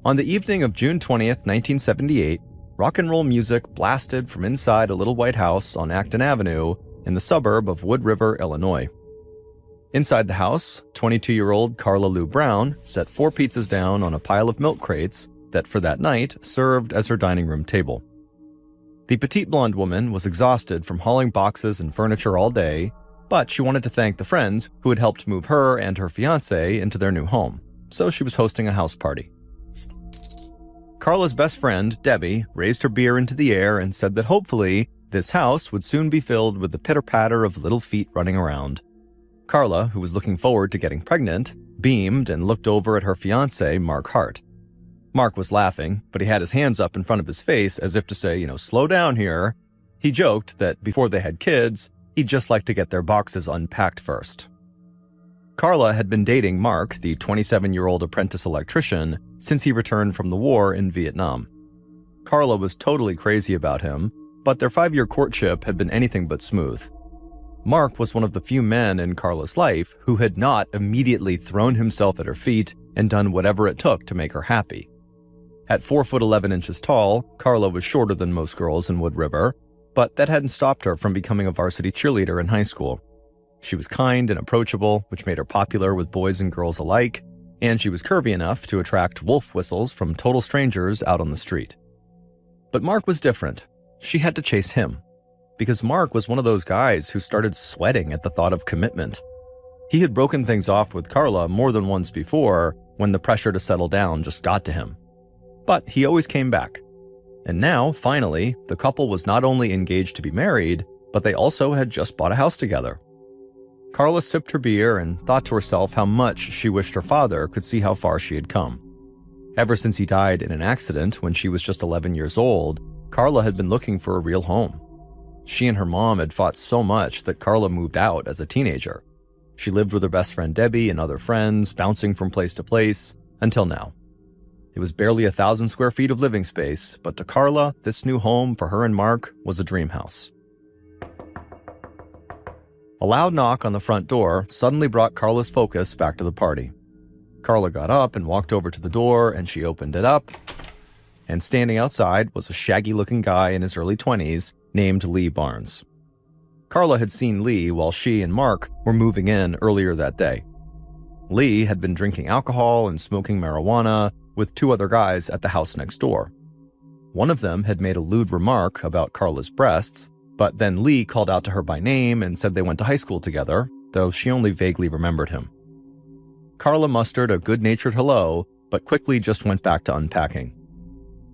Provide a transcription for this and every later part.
On the evening of June 20th, 1978, rock and roll music blasted from inside a little white house on Acton Avenue in the suburb of Wood River, Illinois. Inside the house, 22-year-old Carla Lou Brown set 4 pizzas down on a pile of milk crates that for that night served as her dining room table. The petite blonde woman was exhausted from hauling boxes and furniture all day, but she wanted to thank the friends who had helped move her and her fiancé into their new home, so she was hosting a house party. Carla's best friend, Debbie, raised her beer into the air and said that hopefully this house would soon be filled with the pitter-patter of little feet running around. Carla, who was looking forward to getting pregnant, beamed and looked over at her fiancé, Mark Hart. Mark was laughing, but he had his hands up in front of his face as if to say, slow down here. He joked that before they had kids, he'd just like to get their boxes unpacked first. Carla had been dating Mark, the 27-year-old apprentice electrician, since he returned from the war in Vietnam. Carla was totally crazy about him, but their 5-year courtship had been anything but smooth. Mark was one of the few men in Carla's life who had not immediately thrown himself at her feet and done whatever it took to make her happy. At 4'11" tall, Carla was shorter than most girls in Wood River, but that hadn't stopped her from becoming a varsity cheerleader in high school. She was kind and approachable, which made her popular with boys and girls alike, and she was curvy enough to attract wolf whistles from total strangers out on the street. But Mark was different. She had to chase him, because Mark was one of those guys who started sweating at the thought of commitment. He had broken things off with Carla more than once before when the pressure to settle down just got to him. But he always came back. And now, finally, the couple was not only engaged to be married, but they also had just bought a house together. Carla sipped her beer and thought to herself how much she wished her father could see how far she had come. Ever since he died in an accident when she was just 11 years old, Carla had been looking for a real home. She and her mom had fought so much that Carla moved out as a teenager. She lived with her best friend Debbie and other friends, bouncing from place to place, until now. It was barely 1,000 square feet of living space, but to Carla, this new home for her and Mark was a dream house. A loud knock on the front door suddenly brought Carla's focus back to the party. Carla got up and walked over to the door, and she opened it up. And standing outside was a shaggy-looking guy in his early 20s named Lee Barnes. Carla had seen Lee while she and Mark were moving in earlier that day. Lee had been drinking alcohol and smoking marijuana with 2 other guys at the house next door. One of them had made a lewd remark about Carla's breasts, but then Lee called out to her by name and said they went to high school together, though she only vaguely remembered him. Carla mustered a good-natured hello, but quickly just went back to unpacking.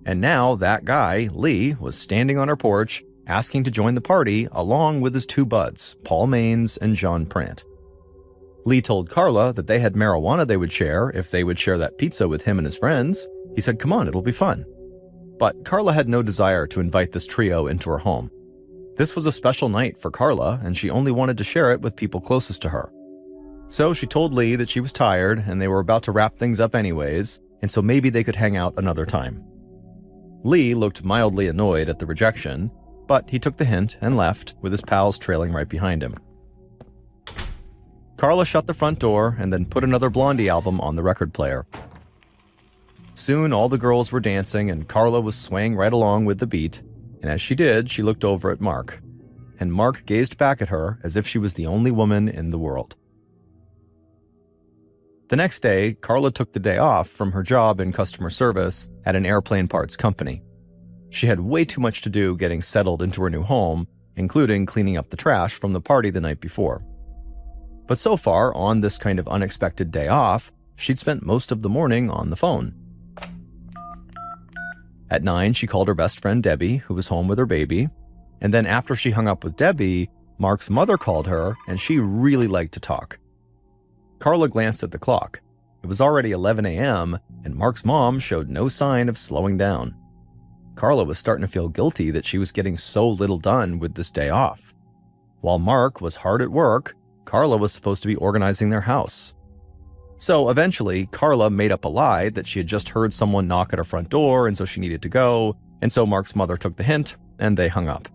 And now that guy, Lee, was standing on her porch, asking to join the party along with his 2 buds, Paul Maines and John Prant. Lee told Carla that they had marijuana they would share if they would share that pizza with him and his friends. He said, "Come on, it'll be fun." But Carla had no desire to invite this trio into her home. This was a special night for Carla, and she only wanted to share it with people closest to her. So she told Lee that she was tired and they were about to wrap things up anyways, and so maybe they could hang out another time. Lee looked mildly annoyed at the rejection, but he took the hint and left, with his pals trailing right behind him. Carla shut the front door and then put another Blondie album on the record player. Soon all the girls were dancing and Carla was swaying right along with the beat, and as she did, she looked over at Mark. And Mark gazed back at her as if she was the only woman in the world. The next day, Carla took the day off from her job in customer service at an airplane parts company. She had way too much to do getting settled into her new home, including cleaning up the trash from the party the night before. But so far, on this kind of unexpected day off, she'd spent most of the morning on the phone. At 9, she called her best friend Debbie, who was home with her baby, and then after she hung up with Debbie, Mark's mother called her, and she really liked to talk. Carla glanced at the clock. It was already 11 a.m., and Mark's mom showed no sign of slowing down. Carla was starting to feel guilty that she was getting so little done with this day off. While Mark was hard at work, Carla was supposed to be organizing their house. So eventually, Carla made up a lie that she had just heard someone knock at her front door and so she needed to go, and so Mark's mother took the hint, and they hung up.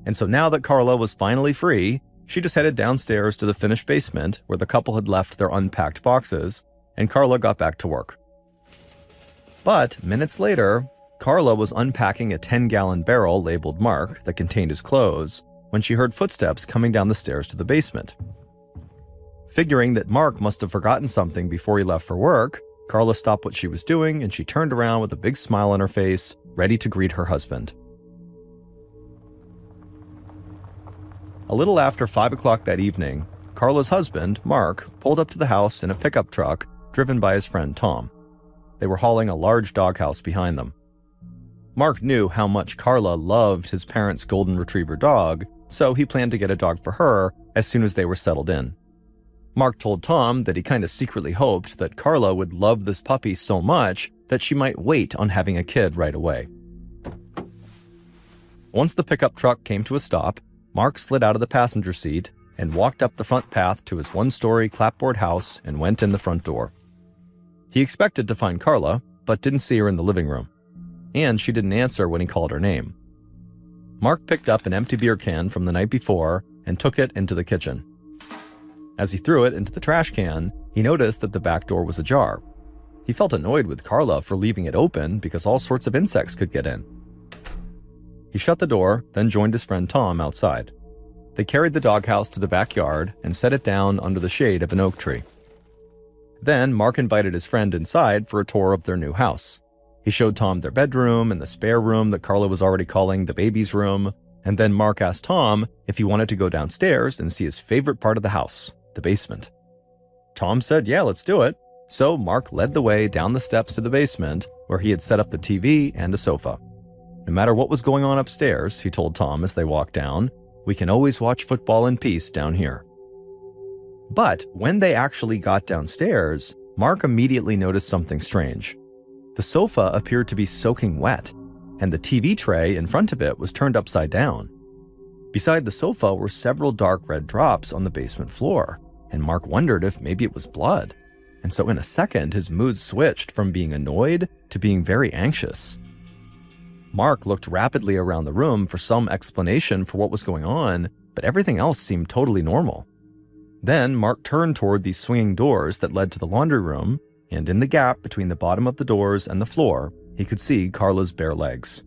And so now that Carla was finally free, she just headed downstairs to the finished basement where the couple had left their unpacked boxes, and Carla got back to work. But minutes later, Carla was unpacking a 10-gallon barrel labeled Mark that contained his clothes when she heard footsteps coming down the stairs to the basement. Figuring that Mark must have forgotten something before he left for work, Carla stopped what she was doing and she turned around with a big smile on her face, ready to greet her husband. A little after 5 o'clock that evening, Carla's husband, Mark, pulled up to the house in a pickup truck driven by his friend Tom. They were hauling a large doghouse behind them. Mark knew how much Carla loved his parents' golden retriever dog, so he planned to get a dog for her as soon as they were settled in. Mark told Tom that he kind of secretly hoped that Carla would love this puppy so much that she might wait on having a kid right away. Once the pickup truck came to a stop, Mark slid out of the passenger seat and walked up the front path to his one-story clapboard house and went in the front door. He expected to find Carla, but didn't see her in the living room. And she didn't answer when he called her name. Mark picked up an empty beer can from the night before and took it into the kitchen. As he threw it into the trash can, he noticed that the back door was ajar. He felt annoyed with Carla for leaving it open because all sorts of insects could get in. He shut the door, then joined his friend Tom outside. They carried the doghouse to the backyard and set it down under the shade of an oak tree. Then Mark invited his friend inside for a tour of their new house. He showed Tom their bedroom and the spare room that Carla was already calling the baby's room, and then Mark asked Tom if he wanted to go downstairs and see his favorite part of the house, the basement. Tom said, yeah, let's do it. So Mark led the way down the steps to the basement, where he had set up the TV and a sofa. No matter what was going on upstairs, he told Tom as they walked down, we can always watch football in peace down here. But when they actually got downstairs, Mark immediately noticed something strange. The sofa appeared to be soaking wet, and the TV tray in front of it was turned upside down. Beside the sofa were several dark red drops on the basement floor, and Mark wondered if maybe it was blood. And so in a second, his mood switched from being annoyed to being very anxious. Mark looked rapidly around the room for some explanation for what was going on, but everything else seemed totally normal. Then Mark turned toward these swinging doors that led to the laundry room, and in the gap between the bottom of the doors and the floor, he could see Carla's bare legs.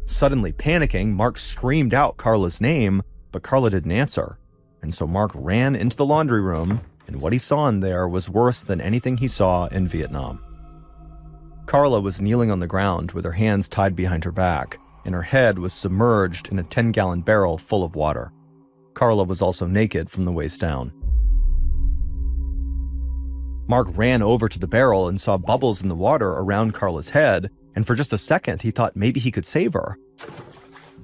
Suddenly panicking, Mark screamed out Carla's name, but Carla didn't answer, and so Mark ran into the laundry room, and what he saw in there was worse than anything he saw in Vietnam. Carla was kneeling on the ground with her hands tied behind her back, and her head was submerged in a 10-gallon barrel full of water. Carla was also naked from the waist down. Mark ran over to the barrel and saw bubbles in the water around Carla's head, and for just a second he thought maybe he could save her.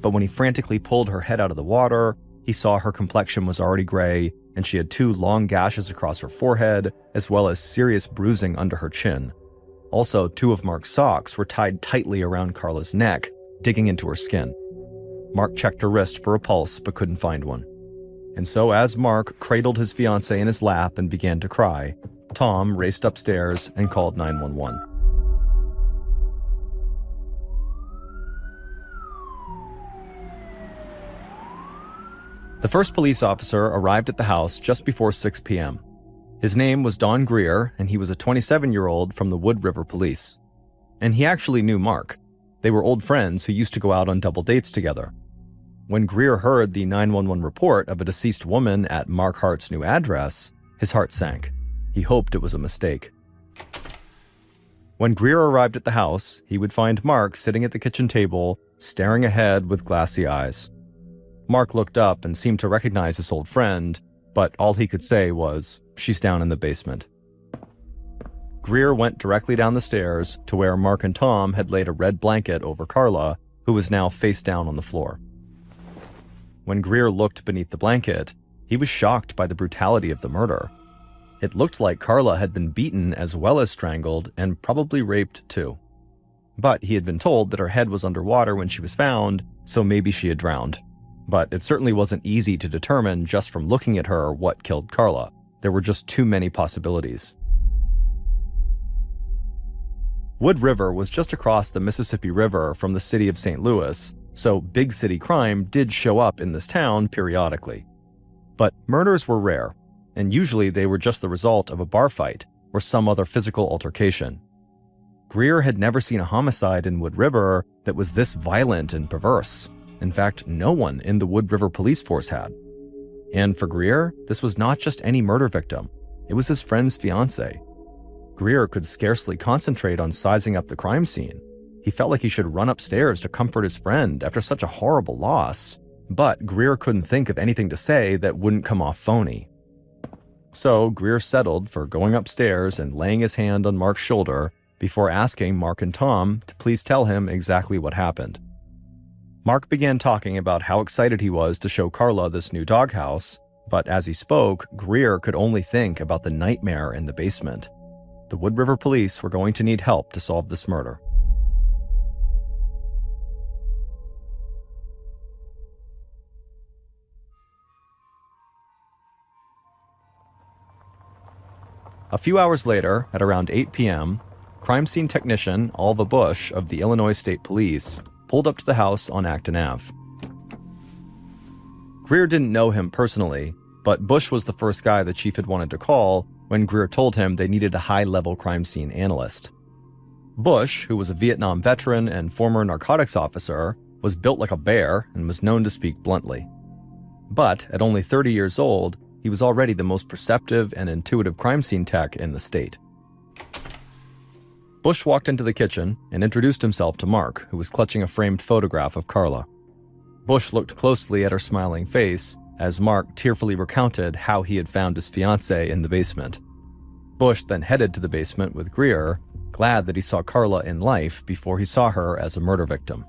But when he frantically pulled her head out of the water, he saw her complexion was already gray, and she had 2 long gashes across her forehead, as well as serious bruising under her chin. Also, 2 of Mark's socks were tied tightly around Carla's neck, digging into her skin. Mark checked her wrist for a pulse, but couldn't find one. And so as Mark cradled his fiancée in his lap and began to cry, Tom raced upstairs and called 911. The first police officer arrived at the house just before 6 p.m. His name was Don Greer, and he was a 27-year-old from the Wood River Police. And he actually knew Mark. They were old friends who used to go out on double dates together. When Greer heard the 911 report of a deceased woman at Mark Hart's new address, his heart sank. He hoped it was a mistake. When Greer arrived at the house, he would find Mark sitting at the kitchen table, staring ahead with glassy eyes. Mark looked up and seemed to recognize his old friend, but all he could say was, "She's down in the basement." Greer went directly down the stairs to where Mark and Tom had laid a red blanket over Carla, who was now face down on the floor. When Greer looked beneath the blanket, he was shocked by the brutality of the murder. It looked like Carla had been beaten as well as strangled and probably raped too. But he had been told that her head was underwater when she was found, so maybe she had drowned. But it certainly wasn't easy to determine just from looking at her what killed Carla. There were just too many possibilities. Wood River was just across the Mississippi River from the city of St. Louis, so big city crime did show up in this town periodically. But murders were rare, and usually they were just the result of a bar fight or some other physical altercation. Greer had never seen a homicide in Wood River that was this violent and perverse. In fact, no one in the Wood River police force had. And for Greer, this was not just any murder victim. It was his friend's fiancée. Greer could scarcely concentrate on sizing up the crime scene. He felt like he should run upstairs to comfort his friend after such a horrible loss. But Greer couldn't think of anything to say that wouldn't come off phony. So Greer settled for going upstairs and laying his hand on Mark's shoulder before asking Mark and Tom to please tell him exactly what happened. Mark began talking about how excited he was to show Carla this new doghouse, but as he spoke, Greer could only think about the nightmare in the basement. The Wood River police were going to need help to solve this murder. A few hours later, at around 8 p.m., crime scene technician Alva Bush of the Illinois State Police pulled up to the house on Acton Ave. Greer didn't know him personally, but Bush was the first guy the chief had wanted to call when Greer told him they needed a high-level crime scene analyst. Bush, who was a Vietnam veteran and former narcotics officer, was built like a bear and was known to speak bluntly. But at only 30 years old, he was already the most perceptive and intuitive crime scene tech in the state. Bush walked into the kitchen and introduced himself to Mark, who was clutching a framed photograph of Carla. Bush looked closely at her smiling face as Mark tearfully recounted how he had found his fiancée in the basement. Bush then headed to the basement with Greer, glad that he saw Carla in life before he saw her as a murder victim.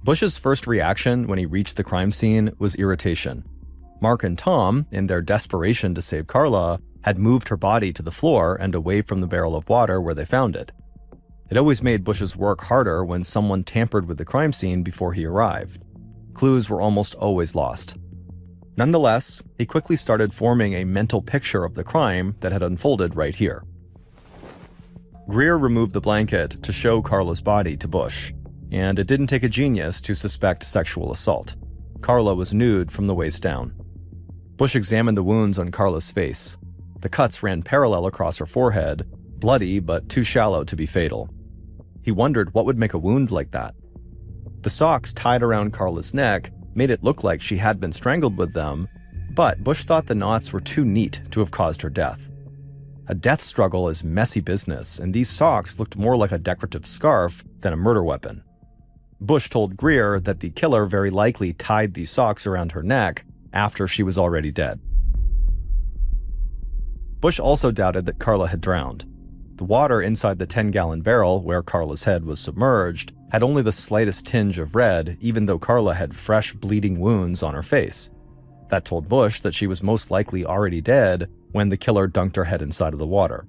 Bush's first reaction when he reached the crime scene was irritation. Mark and Tom, in their desperation to save Carla, had moved her body to the floor and away from the barrel of water where they found it. It always made Bush's work harder when someone tampered with the crime scene before he arrived. Clues were almost always lost. Nonetheless, he quickly started forming a mental picture of the crime that had unfolded right here. Greer removed the blanket to show Carla's body to Bush, and it didn't take a genius to suspect sexual assault. Carla was nude from the waist down. Bush examined the wounds on Carla's face. The cuts ran parallel across her forehead, bloody but too shallow to be fatal. He wondered what would make a wound like that. The socks tied around Carla's neck made it look like she had been strangled with them, but Bush thought the knots were too neat to have caused her death. A death struggle is messy business, and these socks looked more like a decorative scarf than a murder weapon. Bush told Greer that the killer very likely tied these socks around her neck after she was already dead. Bush also doubted that Carla had drowned. The water inside the 10-gallon barrel where Carla's head was submerged had only the slightest tinge of red, even though Carla had fresh bleeding wounds on her face. That told Bush that she was most likely already dead when the killer dunked her head inside of the water.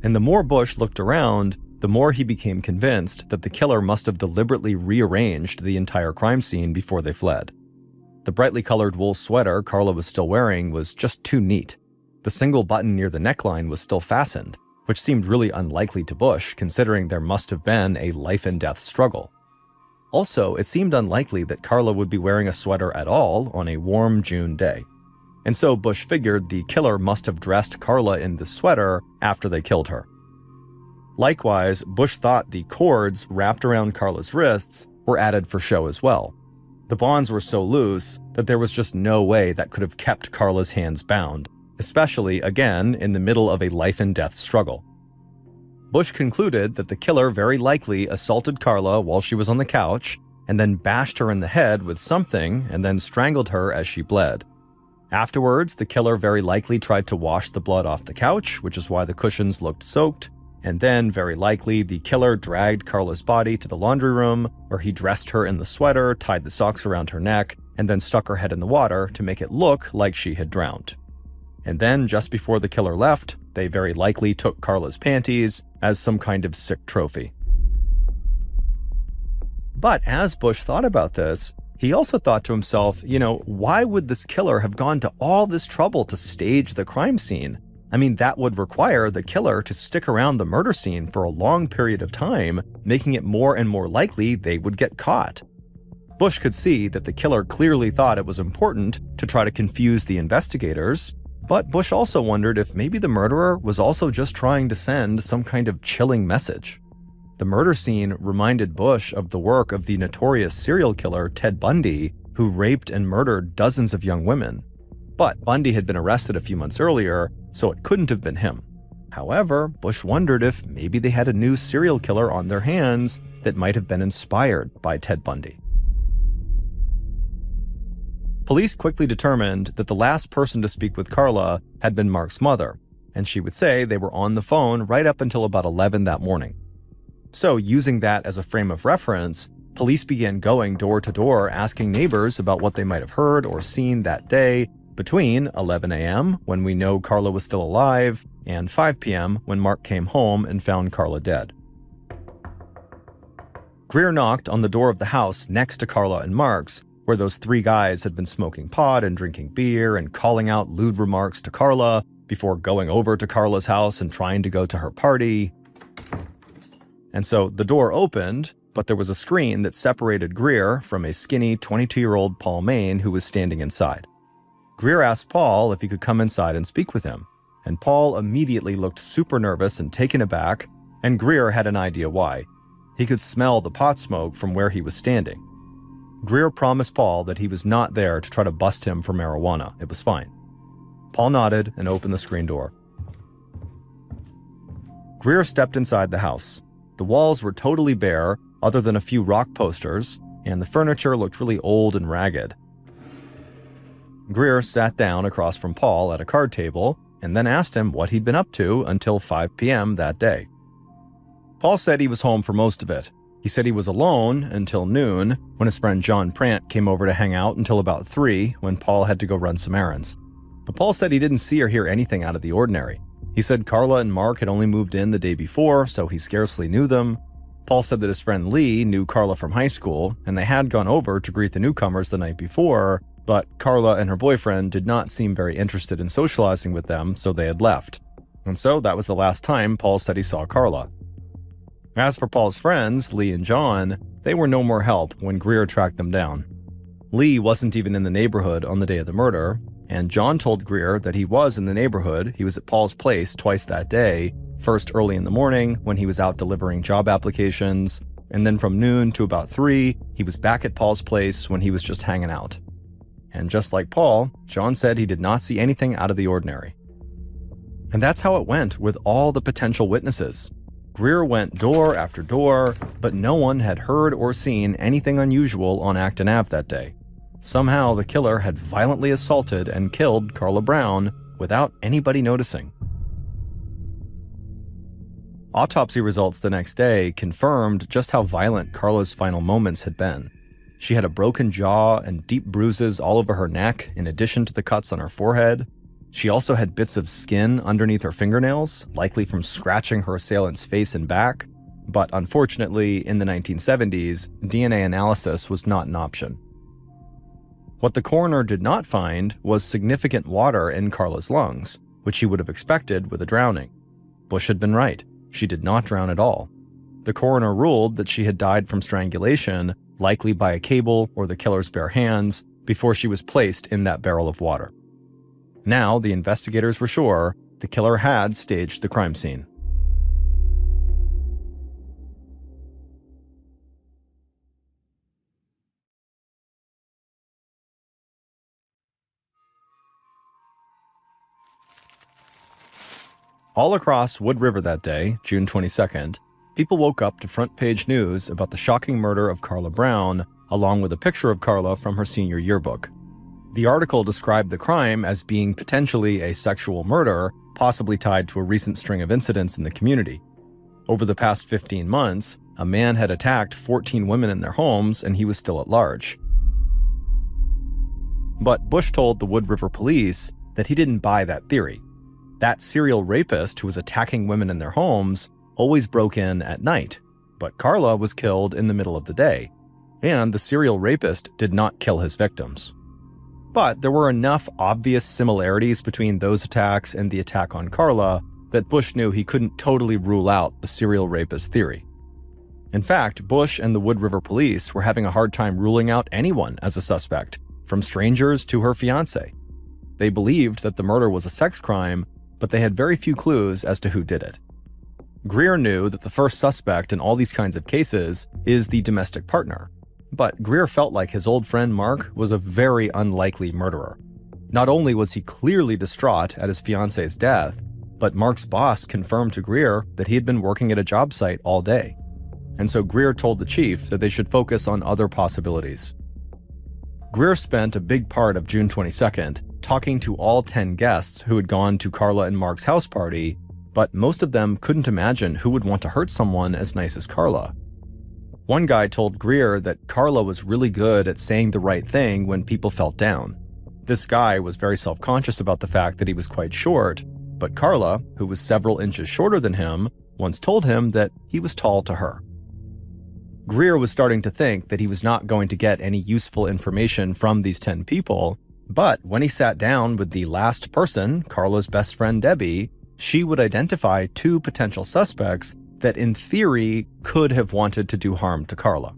And the more Bush looked around, the more he became convinced that the killer must have deliberately rearranged the entire crime scene before they fled. The brightly colored wool sweater Carla was still wearing was just too neat. The single button near the neckline was still fastened, which seemed really unlikely to Bush considering there must have been a life-and-death struggle. Also, it seemed unlikely that Carla would be wearing a sweater at all on a warm June day. And so Bush figured the killer must have dressed Carla in the sweater after they killed her. Likewise, Bush thought the cords wrapped around Carla's wrists were added for show as well. The bonds were so loose that there was just no way that could have kept Carla's hands bound, especially, again, in the middle of a life-and-death struggle. Bush concluded that the killer very likely assaulted Carla while she was on the couch, and then bashed her in the head with something and then strangled her as she bled. Afterwards, the killer very likely tried to wash the blood off the couch, which is why the cushions looked soaked, and then, very likely, the killer dragged Carla's body to the laundry room, where he dressed her in the sweater, tied the socks around her neck, and then stuck her head in the water to make it look like she had drowned. And then, just before the killer left, they very likely took Carla's panties as some kind of sick trophy. But as Bush thought about this, he also thought to himself, why would this killer have gone to all this trouble to stage the crime scene? I mean, that would require the killer to stick around the murder scene for a long period of time, making it more and more likely they would get caught. Bush could see that the killer clearly thought it was important to try to confuse the investigators, But Bush also wondered if maybe the murderer was also just trying to send some kind of chilling message. The murder scene reminded Bush of the work of the notorious serial killer Ted Bundy, who raped and murdered dozens of young women. But Bundy had been arrested a few months earlier, so it couldn't have been him. However, Bush wondered if maybe they had a new serial killer on their hands that might have been inspired by Ted Bundy. Police quickly determined that the last person to speak with Carla had been Mark's mother, and she would say they were on the phone right up until about 11 that morning. So, using that as a frame of reference, police began going door to door asking neighbors about what they might have heard or seen that day between 11 a.m., when we know Carla was still alive, and 5 p.m., when Mark came home and found Carla dead. Greer knocked on the door of the house next to Carla and Mark's, where those three guys had been smoking pot and drinking beer and calling out lewd remarks to Carla before going over to Carla's house and trying to go to her party. And so the door opened, but there was a screen that separated Greer from a skinny 22-year-old Paul Main who was standing inside. Greer asked Paul if he could come inside and speak with him, and Paul immediately looked super nervous and taken aback, and Greer had an idea why. He could smell the pot smoke from where he was standing. Greer promised Paul that he was not there to try to bust him for marijuana. It was fine. Paul nodded and opened the screen door. Greer stepped inside the house. The walls were totally bare, other than a few rock posters, and the furniture looked really old and ragged. Greer sat down across from Paul at a card table and then asked him what he'd been up to until 5 p.m. that day. Paul said he was home for most of it. He said he was alone until noon, when his friend John Prant came over to hang out until about 3, when Paul had to go run some errands. But Paul said he didn't see or hear anything out of the ordinary. He said Carla and Mark had only moved in the day before, so he scarcely knew them. Paul said that his friend Lee knew Carla from high school, and they had gone over to greet the newcomers the night before, but Carla and her boyfriend did not seem very interested in socializing with them, so they had left. And so that was the last time Paul said he saw Carla. As for Paul's friends, Lee and John, they were no more help when Greer tracked them down. Lee wasn't even in the neighborhood on the day of the murder, and John told Greer that he was in the neighborhood. He was at Paul's place twice that day, first early in the morning when he was out delivering job applications, and then from noon to about 3, he was back at Paul's place when he was just hanging out. And just like Paul, John said he did not see anything out of the ordinary. And that's how it went with all the potential witnesses. Greer went door after door, but no one had heard or seen anything unusual on Acton Ave that day. Somehow the killer had violently assaulted and killed Carla Brown without anybody noticing. Autopsy results the next day confirmed just how violent Carla's final moments had been. She had a broken jaw and deep bruises all over her neck, in addition to the cuts on her forehead. She also had bits of skin underneath her fingernails, likely from scratching her assailant's face and back. But unfortunately, in the 1970s, DNA analysis was not an option. What the coroner did not find was significant water in Carla's lungs, which he would have expected with a drowning. Bush had been right. She did not drown at all. The coroner ruled that she had died from strangulation, likely by a cable or the killer's bare hands, before she was placed in that barrel of water. Now, the investigators were sure the killer had staged the crime scene. All across Wood River that day, June 22nd, people woke up to front-page news about the shocking murder of Carla Brown, along with a picture of Carla from her senior yearbook. The article described the crime as being potentially a sexual murder, possibly tied to a recent string of incidents in the community. Over the past 15 months, a man had attacked 14 women in their homes, and he was still at large. But Bush told the Wood River police that he didn't buy that theory. That serial rapist who was attacking women in their homes always broke in at night, but Carla was killed in the middle of the day, and the serial rapist did not kill his victims. But there were enough obvious similarities between those attacks and the attack on Carla that Bush knew he couldn't totally rule out the serial rapist theory. In fact, Bush and the Wood River police were having a hard time ruling out anyone as a suspect, from strangers to her fiancé. They believed that the murder was a sex crime, but they had very few clues as to who did it. Greer knew that the first suspect in all these kinds of cases is the domestic partner, but Greer felt like his old friend Mark was a very unlikely murderer. Not only was he clearly distraught at his fiance's death, but Mark's boss confirmed to Greer that he had been working at a job site all day. And so Greer told the chief that they should focus on other possibilities. Greer spent a big part of June 22nd talking to all 10 guests who had gone to Carla and Mark's house party, but most of them couldn't imagine who would want to hurt someone as nice as Carla. One guy told Greer that Carla was really good at saying the right thing when people felt down. This guy was very self-conscious about the fact that he was quite short, but Carla, who was several inches shorter than him, once told him that he was tall to her. Greer was starting to think that he was not going to get any useful information from these 10 people, but when he sat down with the last person, Carla's best friend Debbie, she would identify 2 potential suspects that in theory could have wanted to do harm to Carla.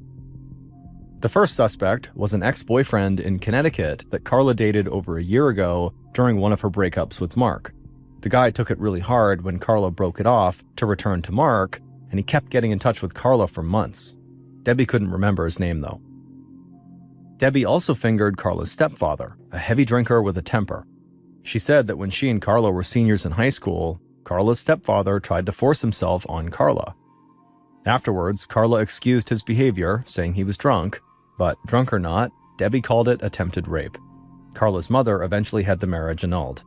The first suspect was an ex-boyfriend in Connecticut that Carla dated over a year ago during one of her breakups with Mark. The guy took it really hard when Carla broke it off to return to Mark, and he kept getting in touch with Carla for months. Debbie couldn't remember his name, though. Debbie also fingered Carla's stepfather, a heavy drinker with a temper. She said that when she and Carla were seniors in high school, Carla's stepfather tried to force himself on Carla. Afterwards, Carla excused his behavior, saying he was drunk, but drunk or not, Debbie called it attempted rape. Carla's mother eventually had the marriage annulled.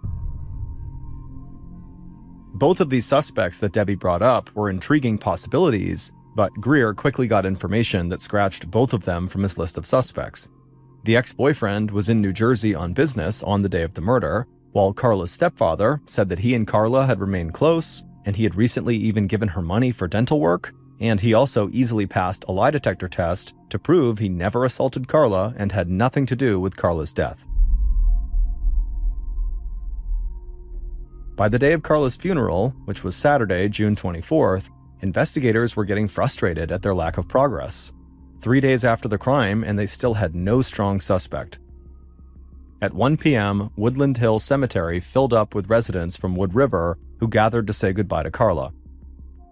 Both of these suspects that Debbie brought up were intriguing possibilities, but Greer quickly got information that scratched both of them from his list of suspects. The ex-boyfriend was in New Jersey on business on the day of the murder, while Carla's stepfather said that he and Carla had remained close, and he had recently even given her money for dental work, and he also easily passed a lie detector test to prove he never assaulted Carla and had nothing to do with Carla's death. By the day of Carla's funeral, which was Saturday, June 24th, investigators were getting frustrated at their lack of progress. 3 days after the crime, and they still had no strong suspect. At 1 p.m., Woodland Hill Cemetery filled up with residents from Wood River who gathered to say goodbye to Carla.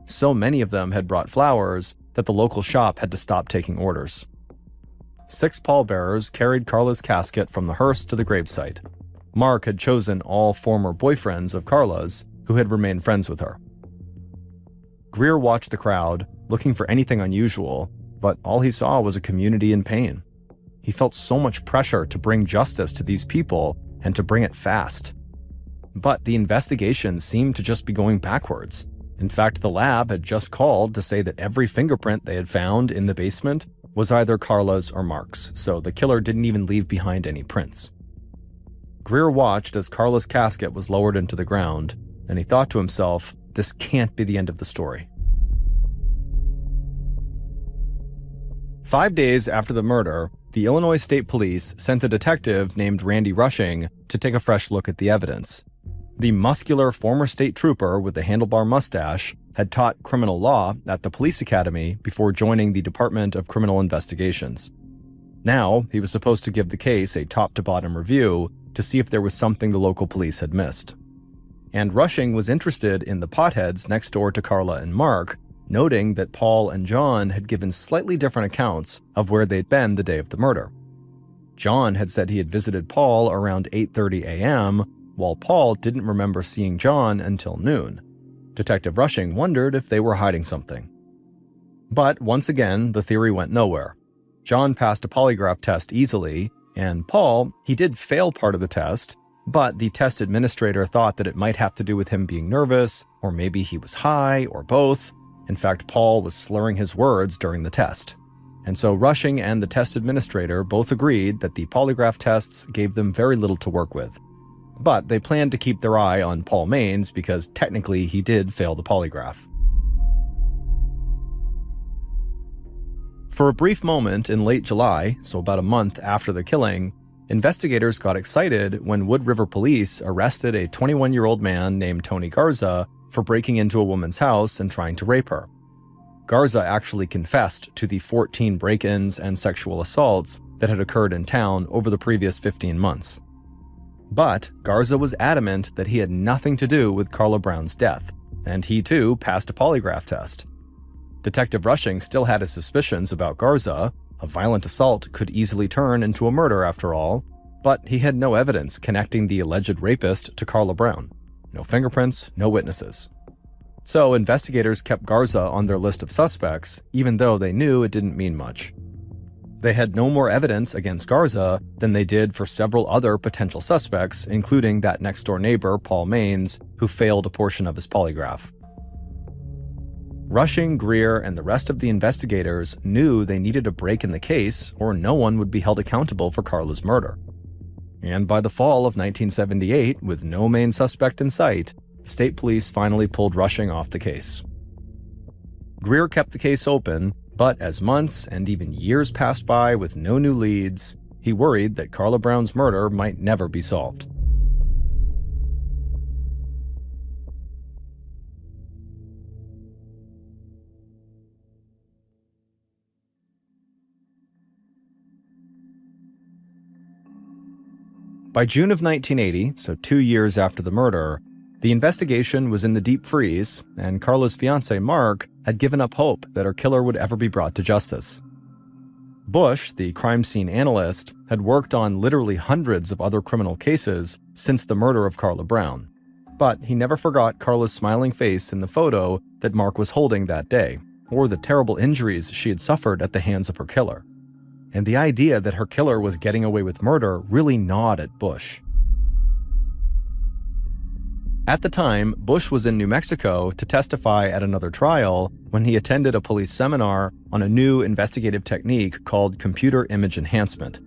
So many of them had brought flowers that the local shop had to stop taking orders. 6 pallbearers carried Carla's casket from the hearse to the gravesite. Mark had chosen all former boyfriends of Carla's who had remained friends with her. Greer watched the crowd, looking for anything unusual, but all he saw was a community in pain. He felt so much pressure to bring justice to these people and to bring it fast. But the investigation seemed to just be going backwards. In fact, the lab had just called to say that every fingerprint they had found in the basement was either Carla's or Mark's, so the killer didn't even leave behind any prints. Greer watched as Carla's casket was lowered into the ground, and he thought to himself, this can't be the end of the story. 5 days after the murder, the Illinois State Police sent a detective named Randy Rushing to take a fresh look at the evidence. The muscular former state trooper with the handlebar mustache had taught criminal law at the police academy before joining the Department of Criminal Investigations. Now, he was supposed to give the case a top-to-bottom review to see if there was something the local police had missed. And Rushing was interested in the potheads next door to Carla and Mark, noting that Paul and John had given slightly different accounts of where they'd been the day of the murder. John had said he had visited Paul around 8:30 a.m., while Paul didn't remember seeing John until noon. Detective Rushing wondered if they were hiding something. But once again, the theory went nowhere. John passed a polygraph test easily, and Paul, he did fail part of the test, but the test administrator thought that it might have to do with him being nervous, or maybe he was high, or both. In fact, Paul was slurring his words during the test. And so Rushing and the test administrator both agreed that the polygraph tests gave them very little to work with. But they planned to keep their eye on Paul Maines because technically he did fail the polygraph. For a brief moment in late July, so about a month after the killing, investigators got excited when Wood River Police arrested a 21-year-old man named Tony Garza for breaking into a woman's house and trying to rape her. Garza actually confessed to the 14 break-ins and sexual assaults that had occurred in town over the previous 15 months. But Garza was adamant that he had nothing to do with Carla Brown's death, and he too passed a polygraph test. Detective Rushing still had his suspicions about Garza. A violent assault could easily turn into a murder after all, but he had no evidence connecting the alleged rapist to Carla Brown. No fingerprints, no witnesses. So investigators kept Garza on their list of suspects, even though they knew it didn't mean much. They had no more evidence against Garza than they did for several other potential suspects, including that next-door neighbor, Paul Maines, who failed a portion of his polygraph. Rushing, Greer, and the rest of the investigators knew they needed a break in the case or no one would be held accountable for Carla's murder. And by the fall of 1978, with no main suspect in sight, the state police finally pulled Rushing off the case. Greer kept the case open, but as months and even years passed by with no new leads, he worried that Carla Brown's murder might never be solved. By June of 1980, so 2 years after the murder, the investigation was in the deep freeze, and Carla's fiancé, Mark, had given up hope that her killer would ever be brought to justice. Bush, the crime scene analyst, had worked on literally hundreds of other criminal cases since the murder of Carla Brown, but he never forgot Carla's smiling face in the photo that Mark was holding that day, or the terrible injuries she had suffered at the hands of her killer. And the idea that her killer was getting away with murder really gnawed at Bush. At the time, Bush was in New Mexico to testify at another trial when he attended a police seminar on a new investigative technique called computer image enhancement.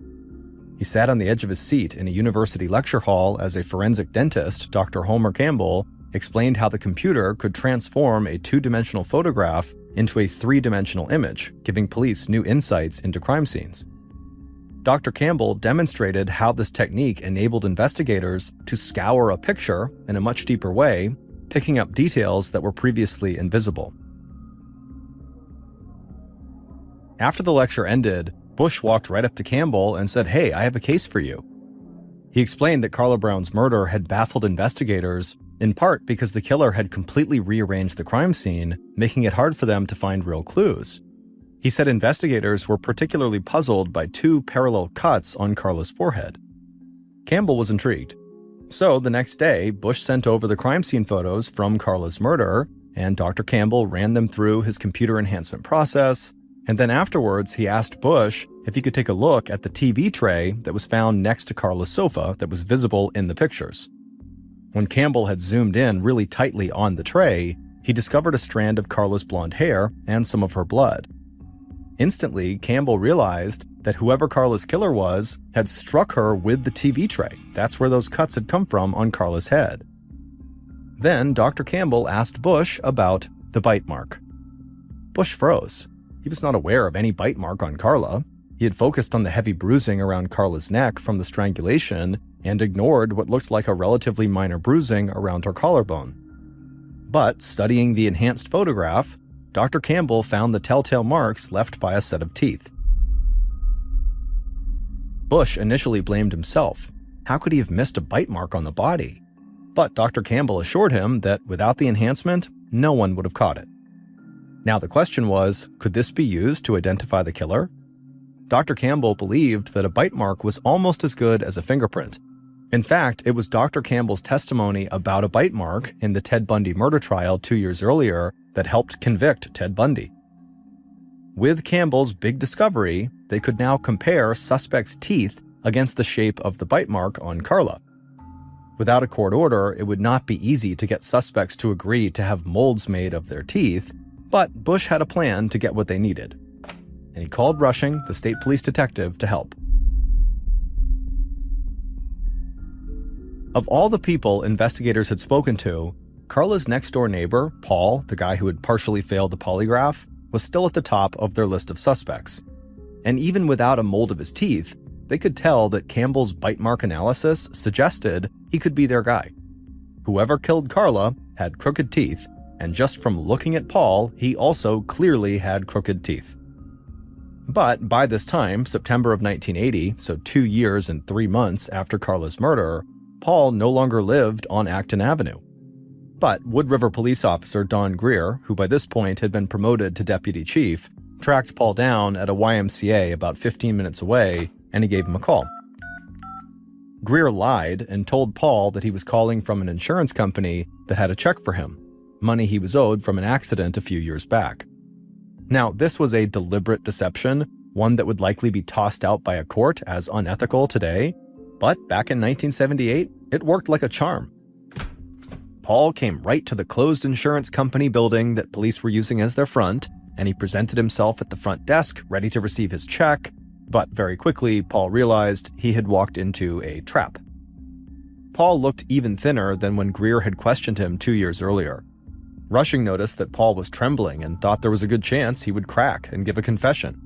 He sat on the edge of his seat in a university lecture hall as a forensic dentist, Dr. Homer Campbell, explained how the computer could transform a two-dimensional photograph into a three-dimensional image, giving police new insights into crime scenes. Dr. Campbell demonstrated how this technique enabled investigators to scour a picture in a much deeper way, picking up details that were previously invisible. After the lecture ended, Bush walked right up to Campbell and said, "Hey, I have a case for you." He explained that Carla Brown's murder had baffled investigators, in part because the killer had completely rearranged the crime scene, making it hard for them to find real clues. He said investigators were particularly puzzled by two parallel cuts on Carla's forehead. Campbell was intrigued. So the next day, Bush sent over the crime scene photos from Carla's murder, and Dr. Campbell ran them through his computer enhancement process, and then afterwards he asked Bush if he could take a look at the TV tray that was found next to Carla's sofa that was visible in the pictures. When Campbell had zoomed in really tightly on the tray, he discovered a strand of Carla's blonde hair and some of her blood. Instantly, Campbell realized that whoever Carla's killer was had struck her with the TV tray. That's where those cuts had come from on Carla's head. Then Dr. Campbell asked Bush about the bite mark. Bush froze. He was not aware of any bite mark on Carla. He had focused on the heavy bruising around Carla's neck from the strangulation and ignored what looked like a relatively minor bruising around her collarbone. But studying the enhanced photograph, Dr. Campbell found the telltale marks left by a set of teeth. Bush initially blamed himself. How could he have missed a bite mark on the body? But Dr. Campbell assured him that without the enhancement, no one would have caught it. Now the question was, could this be used to identify the killer? Dr. Campbell believed that a bite mark was almost as good as a fingerprint. In fact, it was Dr. Campbell's testimony about a bite mark in the Ted Bundy murder trial 2 years earlier that helped convict Ted Bundy. With Campbell's big discovery, they could now compare suspects' teeth against the shape of the bite mark on Carla. Without a court order, it would not be easy to get suspects to agree to have molds made of their teeth, but Bush had a plan to get what they needed. And he called Rushing, the state police detective, to help. Of all the people investigators had spoken to, Carla's next-door neighbor, Paul, the guy who had partially failed the polygraph, was still at the top of their list of suspects. And even without a mold of his teeth, they could tell that Campbell's bite mark analysis suggested he could be their guy. Whoever killed Carla had crooked teeth, and just from looking at Paul, he also clearly had crooked teeth. But by this time, September of 1980, so 2 years and 3 months after Carla's murder, Paul no longer lived on Acton Avenue. But Wood River police officer Don Greer, who by this point had been promoted to deputy chief, tracked Paul down at a YMCA about 15 minutes away, and he gave him a call. Greer lied and told Paul that he was calling from an insurance company that had a check for him, money he was owed from an accident a few years back. Now, this was a deliberate deception, one that would likely be tossed out by a court as unethical today, but back in 1978, it worked like a charm. Paul came right to the closed insurance company building that police were using as their front, and he presented himself at the front desk, ready to receive his check, but very quickly, Paul realized he had walked into a trap. Paul looked even thinner than when Greer had questioned him 2 years earlier. Rushing noticed that Paul was trembling and thought there was a good chance he would crack and give a confession.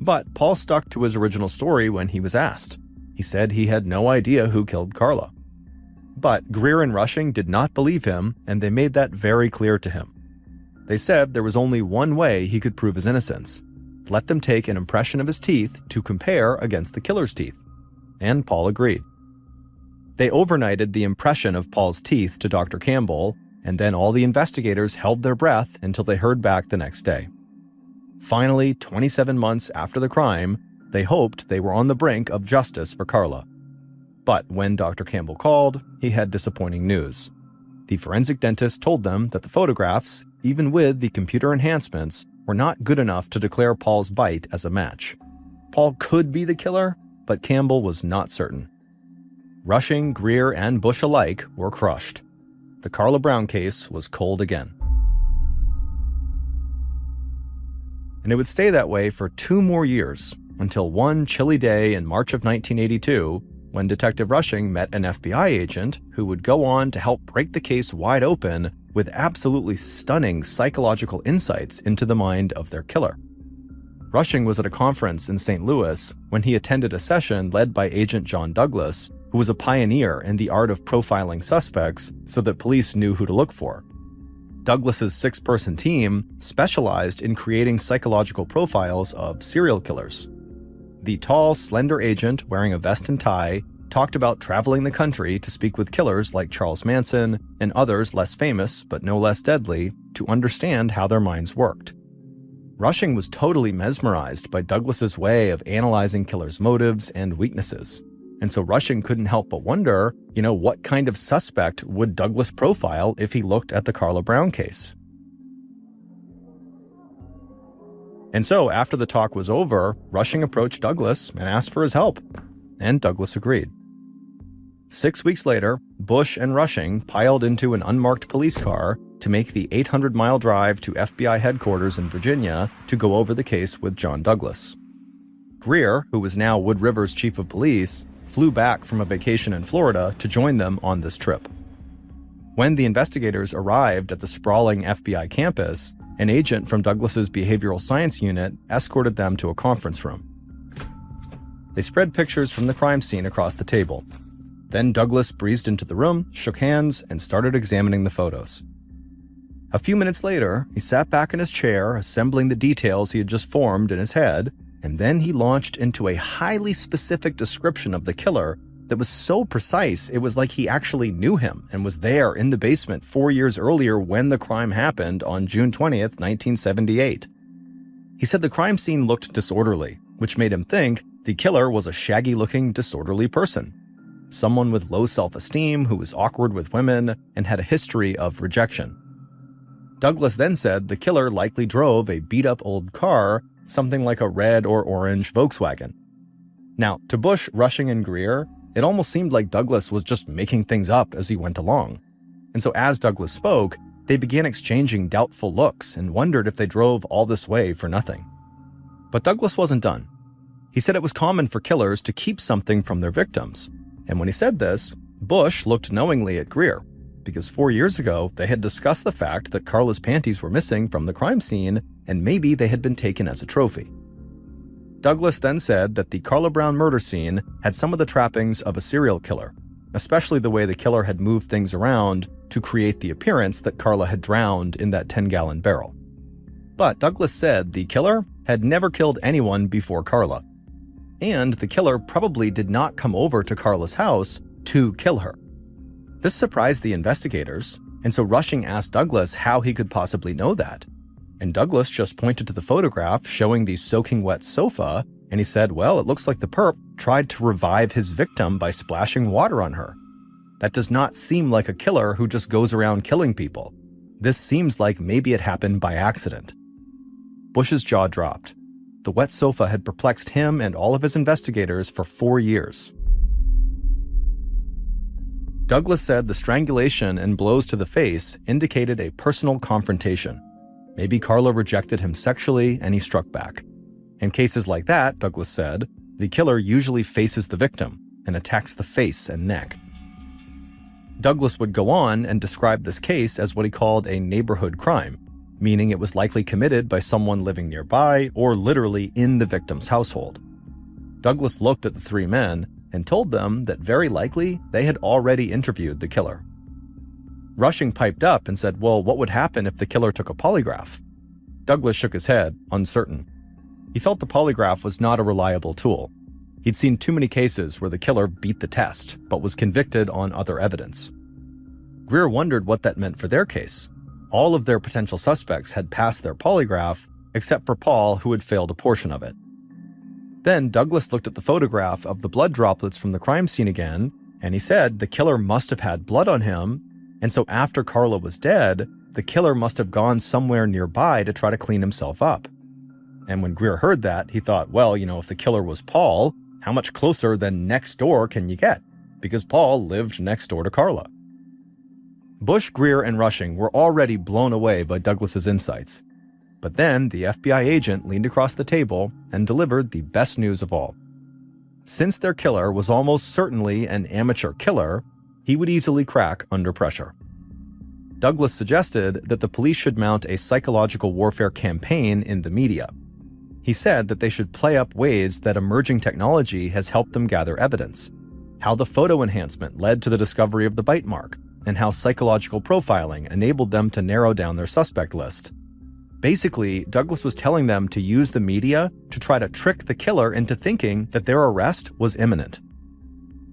But Paul stuck to his original story when he was asked. He said he had no idea who killed Carla. But Greer and Rushing did not believe him, and they made that very clear to him. They said there was only one way he could prove his innocence: let them take an impression of his teeth to compare against the killer's teeth. And Paul agreed. They overnighted the impression of Paul's teeth to Dr. Campbell, and then all the investigators held their breath until they heard back the next day. Finally, 27 months after the crime, they hoped they were on the brink of justice for Carla. But when Dr. Campbell called, he had disappointing news. The forensic dentist told them that the photographs, even with the computer enhancements, were not good enough to declare Paul's bite as a match. Paul could be the killer, but Campbell was not certain. Rushing, Greer, and Bush alike were crushed. The Carla Brown case was cold again. And it would stay that way for 2 more years, until one chilly day in March of 1982, when Detective Rushing met an FBI agent who would go on to help break the case wide open with absolutely stunning psychological insights into the mind of their killer. Rushing was at a conference in St. Louis when he attended a session led by Agent John Douglas, who was a pioneer in the art of profiling suspects so that police knew who to look for. Douglas's 6-person team specialized in creating psychological profiles of serial killers. The tall, slender agent wearing a vest and tie talked about traveling the country to speak with killers like Charles Manson and others less famous but no less deadly to understand how their minds worked. Rushing was totally mesmerized by Douglas's way of analyzing killers' motives and weaknesses. And so Rushing couldn't help but wonder, what kind of suspect would Douglas profile if he looked at the Carla Brown case? And so, after the talk was over, Rushing approached Douglas and asked for his help, and Douglas agreed. 6 weeks later, Bush and Rushing piled into an unmarked police car to make the 800-mile drive to FBI headquarters in Virginia to go over the case with John Douglas. Greer, who was now Wood River's chief of police, flew back from a vacation in Florida to join them on this trip. When the investigators arrived at the sprawling FBI campus, an agent from Douglas's behavioral science unit escorted them to a conference room. They spread pictures from the crime scene across the table. Then Douglas breezed into the room, shook hands, and started examining the photos. A few minutes later, he sat back in his chair, assembling the details he had just formed in his head, and then he launched into a highly specific description of the killer that was so precise it was like he actually knew him and was there in the basement 4 years earlier when the crime happened on June 20th, 1978. He said the crime scene looked disorderly, which made him think the killer was a shaggy-looking, disorderly person. Someone with low self-esteem who was awkward with women and had a history of rejection. Douglas then said the killer likely drove a beat-up old car, something like a red or orange Volkswagen. Now, to Bush, Rushing, and Greer, it almost seemed like Douglas was just making things up as he went along. And so as Douglas spoke, they began exchanging doubtful looks and wondered if they drove all this way for nothing. But Douglas wasn't done. He said it was common for killers to keep something from their victims. And when he said this, Bush looked knowingly at Greer, because 4 years ago, they had discussed the fact that Carla's panties were missing from the crime scene, and maybe they had been taken as a trophy. Douglas then said that the Carla Brown murder scene had some of the trappings of a serial killer, especially the way the killer had moved things around to create the appearance that Carla had drowned in that 10-gallon barrel. But Douglas said the killer had never killed anyone before Carla, and the killer probably did not come over to Carla's house to kill her. This surprised the investigators, and so Rushing asked Douglas how he could possibly know that. And Douglas just pointed to the photograph showing the soaking wet sofa, and he said, well, it looks like the perp tried to revive his victim by splashing water on her. That does not seem like a killer who just goes around killing people. This seems like maybe it happened by accident. Bush's jaw dropped. The wet sofa had perplexed him and all of his investigators for 4 years. Douglas said the strangulation and blows to the face indicated a personal confrontation. Maybe Carla rejected him sexually and he struck back. In cases like that, Douglas said, the killer usually faces the victim and attacks the face and neck. Douglas would go on and describe this case as what he called a neighborhood crime, meaning it was likely committed by someone living nearby or literally in the victim's household. Douglas looked at the 3 men and told them that very likely they had already interviewed the killer. Rushing piped up and said, well, what would happen if the killer took a polygraph? Douglas shook his head, uncertain. He felt the polygraph was not a reliable tool. He'd seen too many cases where the killer beat the test, but was convicted on other evidence. Greer wondered what that meant for their case. All of their potential suspects had passed their polygraph, except for Paul, who had failed a portion of it. Then Douglas looked at the photograph of the blood droplets from the crime scene again, and he said the killer must have had blood on him, and so after Carla was dead, the killer must have gone somewhere nearby to try to clean himself up. And when Greer heard that, he thought, well, if the killer was Paul, how much closer than next door can you get? Because Paul lived next door to Carla. Bush, Greer, and Rushing were already blown away by Douglas's insights. But then the FBI agent leaned across the table and delivered the best news of all. Since their killer was almost certainly an amateur killer, he would easily crack under pressure. Douglas suggested that the police should mount a psychological warfare campaign in the media. He said that they should play up ways that emerging technology has helped them gather evidence, how the photo enhancement led to the discovery of the bite mark, and how psychological profiling enabled them to narrow down their suspect list. Basically, Douglas was telling them to use the media to try to trick the killer into thinking that their arrest was imminent.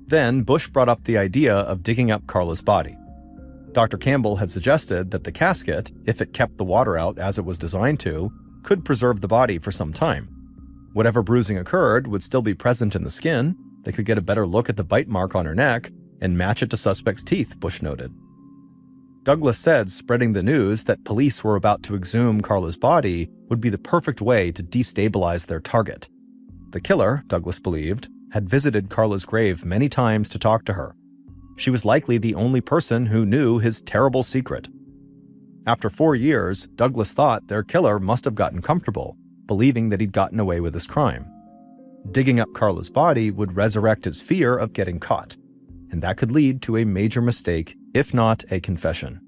Then Bush brought up the idea of digging up Carla's body. Dr. Campbell had suggested that the casket, if it kept the water out as it was designed to, could preserve the body for some time. Whatever bruising occurred would still be present in the skin. They could get a better look at the bite mark on her neck and match it to suspect's teeth, Bush noted. Douglas said spreading the news that police were about to exhume Carla's body would be the perfect way to destabilize their target. The killer, Douglas believed, had visited Carla's grave many times to talk to her. She was likely the only person who knew his terrible secret. After 4 years, Douglas thought their killer must have gotten comfortable, believing that he'd gotten away with his crime. Digging up Carla's body would resurrect his fear of getting caught, and that could lead to a major mistake, if not a confession.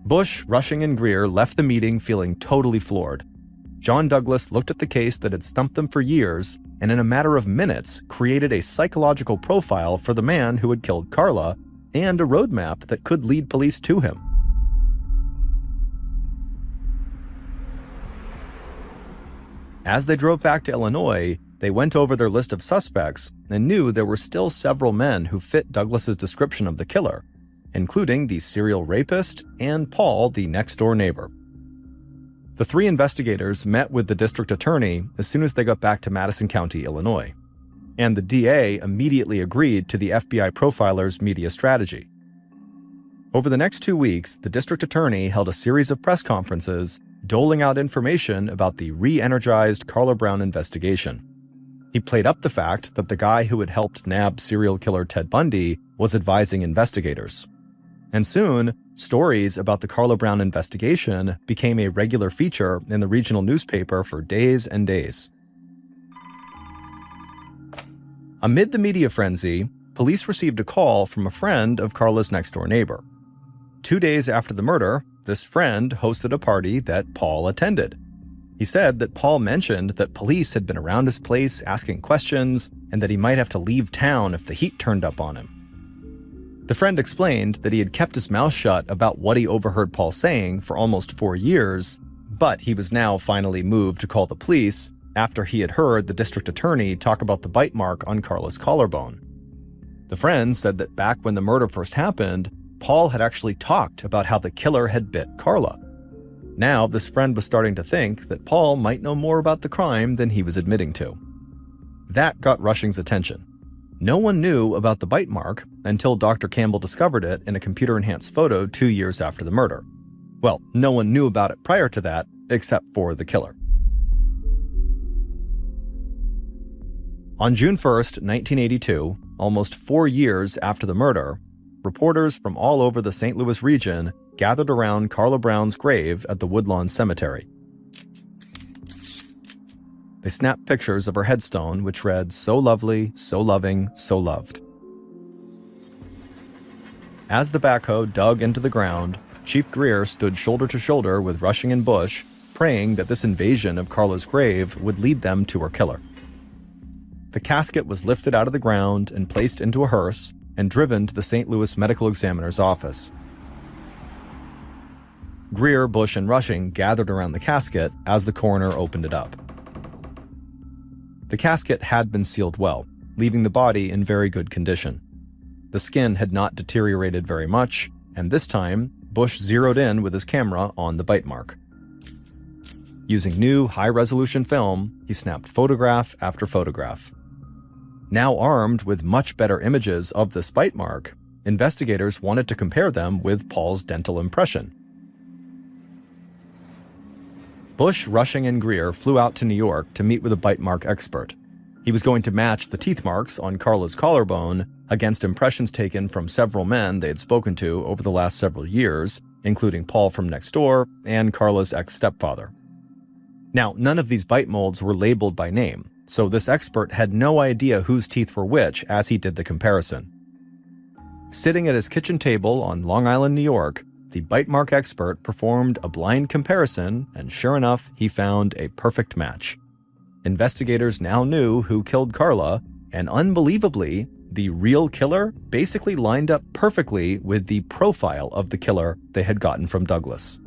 Bush, Rushing, and Greer left the meeting feeling totally floored. John Douglas looked at the case that had stumped them for years and in a matter of minutes created a psychological profile for the man who had killed Carla and a roadmap that could lead police to him. As they drove back to Illinois, they went over their list of suspects and knew there were still several men who fit Douglas's description of the killer, including the serial rapist and Paul, the next-door neighbor. The 3 investigators met with the district attorney as soon as they got back to Madison County, Illinois, and the DA immediately agreed to the FBI profiler's media strategy. Over the next 2 weeks, the district attorney held a series of press conferences doling out information about the re-energized Carla Brown investigation. He played up the fact that the guy who had helped nab serial killer Ted Bundy was advising investigators. And soon, stories about the Carla Brown investigation became a regular feature in the regional newspaper for days and days. Amid the media frenzy, police received a call from a friend of Carla's next-door neighbor. 2 days after the murder, this friend hosted a party that Paul attended. He said that Paul mentioned that police had been around his place asking questions and that he might have to leave town if the heat turned up on him. The friend explained that he had kept his mouth shut about what he overheard Paul saying for almost 4 years, but he was now finally moved to call the police after he had heard the district attorney talk about the bite mark on Carla's collarbone. The friend said that back when the murder first happened, Paul had actually talked about how the killer had bit Carla. Now, this friend was starting to think that Paul might know more about the crime than he was admitting to. That got Rushing's attention. No one knew about the bite mark until Dr. Campbell discovered it in a computer-enhanced photo 2 years after the murder. Well, no one knew about it prior to that, except for the killer. On June 1st, 1982, almost 4 years after the murder, reporters from all over the St. Louis region gathered around Carla Brown's grave at the Woodlawn Cemetery. They snapped pictures of her headstone, which read, "So lovely, so loving, so loved." As the backhoe dug into the ground, Chief Greer stood shoulder to shoulder with Rushing and Bush, praying that this invasion of Carla's grave would lead them to her killer. The casket was lifted out of the ground and placed into a hearse and driven to the St. Louis Medical Examiner's office. Greer, Bush, and Rushing gathered around the casket as the coroner opened it up. The casket had been sealed well, leaving the body in very good condition. The skin had not deteriorated very much, and this time, Bush zeroed in with his camera on the bite mark. Using new high-resolution film, he snapped photograph after photograph. Now armed with much better images of this bite mark, investigators wanted to compare them with Paul's dental impression. Bush, Rushing, and Greer flew out to New York to meet with a bite mark expert. He was going to match the teeth marks on Carla's collarbone against impressions taken from several men they had spoken to over the last several years, including Paul from next door and Carla's ex-stepfather. Now, none of these bite molds were labeled by name, so this expert had no idea whose teeth were which as he did the comparison. Sitting at his kitchen table on Long Island, New York, the bite mark expert performed a blind comparison, and sure enough, he found a perfect match. Investigators now knew who killed Carla, and unbelievably, the real killer basically lined up perfectly with the profile of the killer they had gotten from Douglas.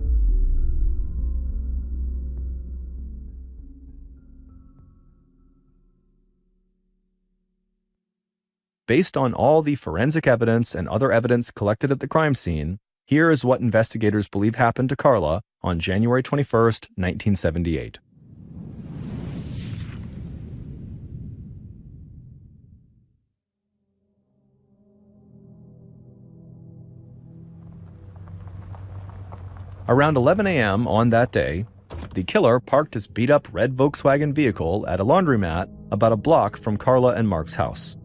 Based on all the forensic evidence and other evidence collected at the crime scene, here is what investigators believe happened to Carla on January 21st, 1978. Around 11 a.m. on that day, the killer parked his beat-up red Volkswagen vehicle at a laundromat about a block from Carla and Mark's house.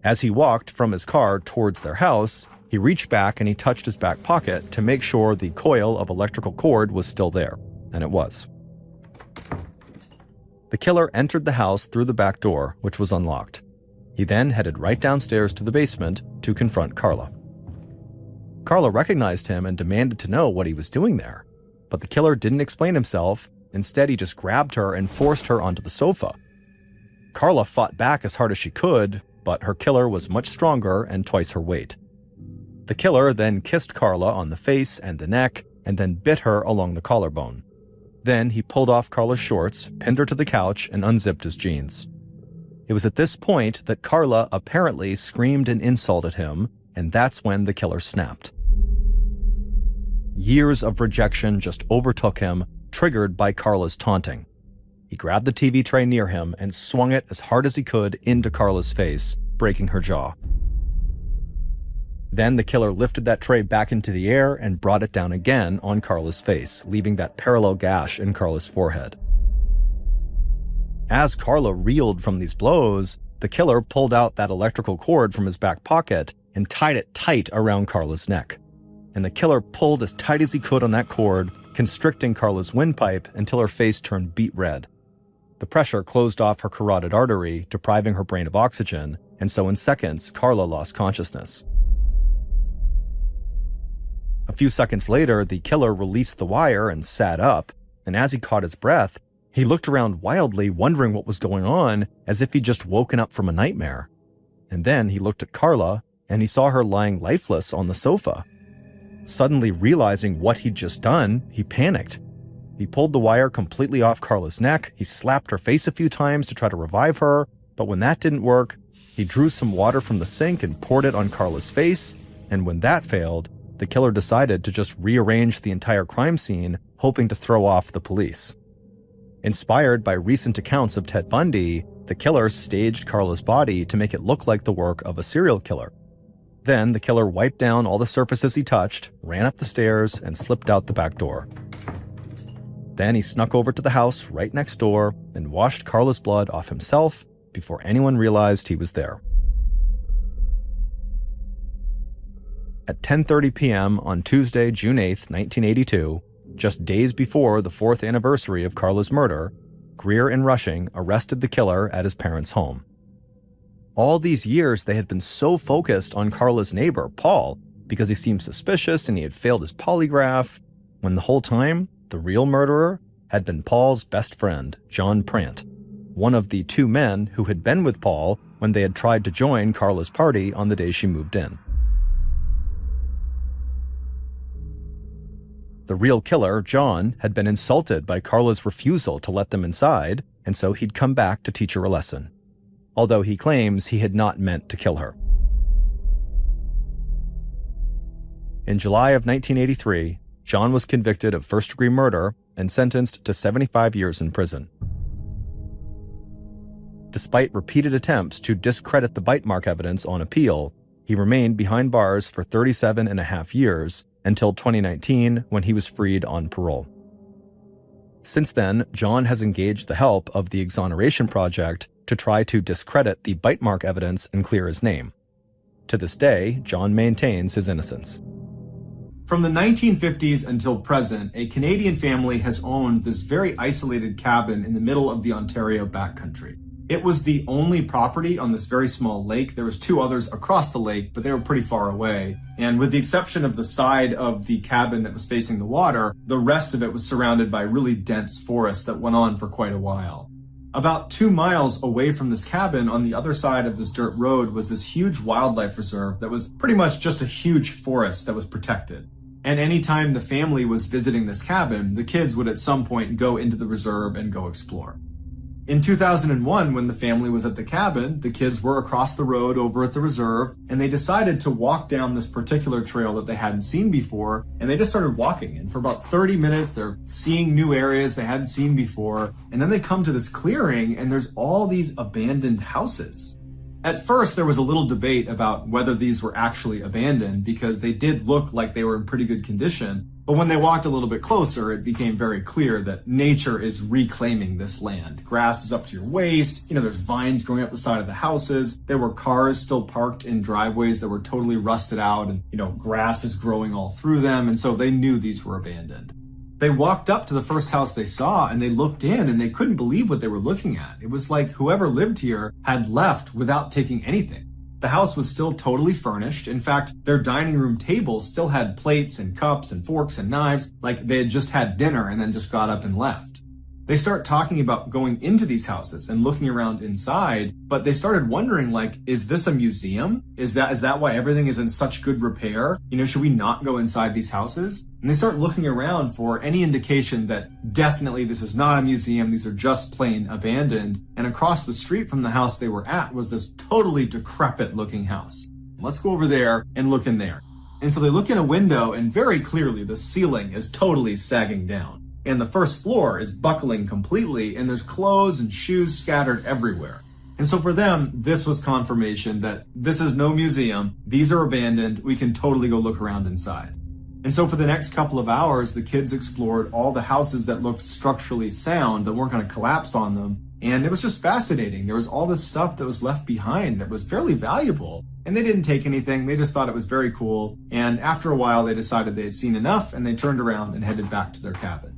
As he walked from his car towards their house, he reached back and he touched his back pocket to make sure the coil of electrical cord was still there, and it was. The killer entered the house through the back door, which was unlocked. He then headed right downstairs to the basement to confront Carla. Carla recognized him and demanded to know what he was doing there, but the killer didn't explain himself. Instead, he just grabbed her and forced her onto the sofa. Carla fought back as hard as she could, but her killer was much stronger and twice her weight. The killer then kissed Carla on the face and the neck, and then bit her along the collarbone. Then he pulled off Carla's shorts, pinned her to the couch, and unzipped his jeans. It was at this point that Carla apparently screamed an insult at him, and that's when the killer snapped. Years of rejection just overtook him, triggered by Carla's taunting. He grabbed the TV tray near him and swung it as hard as he could into Carla's face, breaking her jaw. Then the killer lifted that tray back into the air and brought it down again on Carla's face, leaving that parallel gash in Carla's forehead. As Carla reeled from these blows, the killer pulled out that electrical cord from his back pocket and tied it tight around Carla's neck. And the killer pulled as tight as he could on that cord, constricting Carla's windpipe until her face turned beet red. The pressure closed off her carotid artery, depriving her brain of oxygen, and so in seconds, Carla lost consciousness. A few seconds later, the killer released the wire and sat up, and as he caught his breath, he looked around wildly, wondering what was going on, as if he'd just woken up from a nightmare. And then he looked at Carla, and he saw her lying lifeless on the sofa. Suddenly realizing what he'd just done, he panicked. He pulled the wire completely off Carla's neck, he slapped her face a few times to try to revive her, But when that didn't work, he drew some water from the sink and poured it on Carla's face, and when that failed, the killer decided to just rearrange the entire crime scene, hoping to throw off the police. Inspired by recent accounts of Ted Bundy, the killer staged Carla's body to make it look like the work of a serial killer. Then the killer wiped down all the surfaces he touched, ran up the stairs, and slipped out the back door. Then he snuck over to the house right next door and washed Carla's blood off himself before anyone realized he was there. At 10:30 p.m. on Tuesday, June 8, 1982, just days before the 4th anniversary of Carla's murder, Greer and Rushing arrested the killer at his parents' home. All these years, they had been so focused on Carla's neighbor, Paul, because he seemed suspicious and he had failed his polygraph, when the whole time, the real murderer had been Paul's best friend, John Prant, one of the 2 men who had been with Paul when they had tried to join Carla's party on the day she moved in. The real killer, John, had been insulted by Carla's refusal to let them inside, and so he'd come back to teach her a lesson, although he claims he had not meant to kill her. In July of 1983, John was convicted of first-degree murder and sentenced to 75 years in prison. Despite repeated attempts to discredit the bite mark evidence on appeal, he remained behind bars for 37 and a half years, until 2019 when he was freed on parole. Since then, John has engaged the help of the Exoneration Project to try to discredit the bite mark evidence and clear his name. To this day, John maintains his innocence. From the 1950s until present, a Canadian family has owned this very isolated cabin in the middle of the Ontario backcountry. It was the only property on this very small lake. There was 2 others across the lake, but they were pretty far away. And with the exception of the side of the cabin that was facing the water, the rest of it was surrounded by really dense forest that went on for quite a while. About 2 miles away from this cabin, on the other side of this dirt road, was this huge wildlife reserve that was pretty much just a huge forest that was protected. And anytime the family was visiting this cabin, the kids would at some point go into the reserve and go explore. In 2001, when the family was at the cabin, the kids were across the road over at the reserve, and they decided to walk down this particular trail that they hadn't seen before, and they just started walking. And for about 30 minutes, they're seeing new areas they hadn't seen before, and then they come to this clearing, and there's all these abandoned houses. At first, there was a little debate about whether these were actually abandoned, because they did look like they were in pretty good condition. But when they walked a little bit closer, it became very clear that nature is reclaiming this land. Grass is up to your waist. There's vines growing up the side of the houses. There were cars still parked in driveways that were totally rusted out, and, grass is growing all through them. And so they knew these were abandoned. They walked up to the first house they saw, and they looked in, and they couldn't believe what they were looking at. It was like whoever lived here had left without taking anything. The house was still totally furnished. In fact, their dining room table still had plates and cups and forks and knives, like they had just had dinner and then just got up and left. They start talking about going into these houses and looking around inside, but they started wondering, is this a museum? Is that why everything is in such good repair? Should we not go inside these houses? And they start looking around for any indication that definitely this is not a museum, these are just plain abandoned. And across the street from the house they were at was this totally decrepit looking house. Let's go over there and look in there. And so they look in a window, and very clearly the ceiling is totally sagging down. And the first floor is buckling completely, and there's clothes and shoes scattered everywhere. And so for them, this was confirmation that this is no museum, these are abandoned, we can totally go look around inside. And so for the next couple of hours, the kids explored all the houses that looked structurally sound, that weren't going to collapse on them. And it was just fascinating. There was all this stuff that was left behind that was fairly valuable. And they didn't take anything. They just thought it was very cool. And after a while, they decided they had seen enough, and they turned around and headed back to their cabin.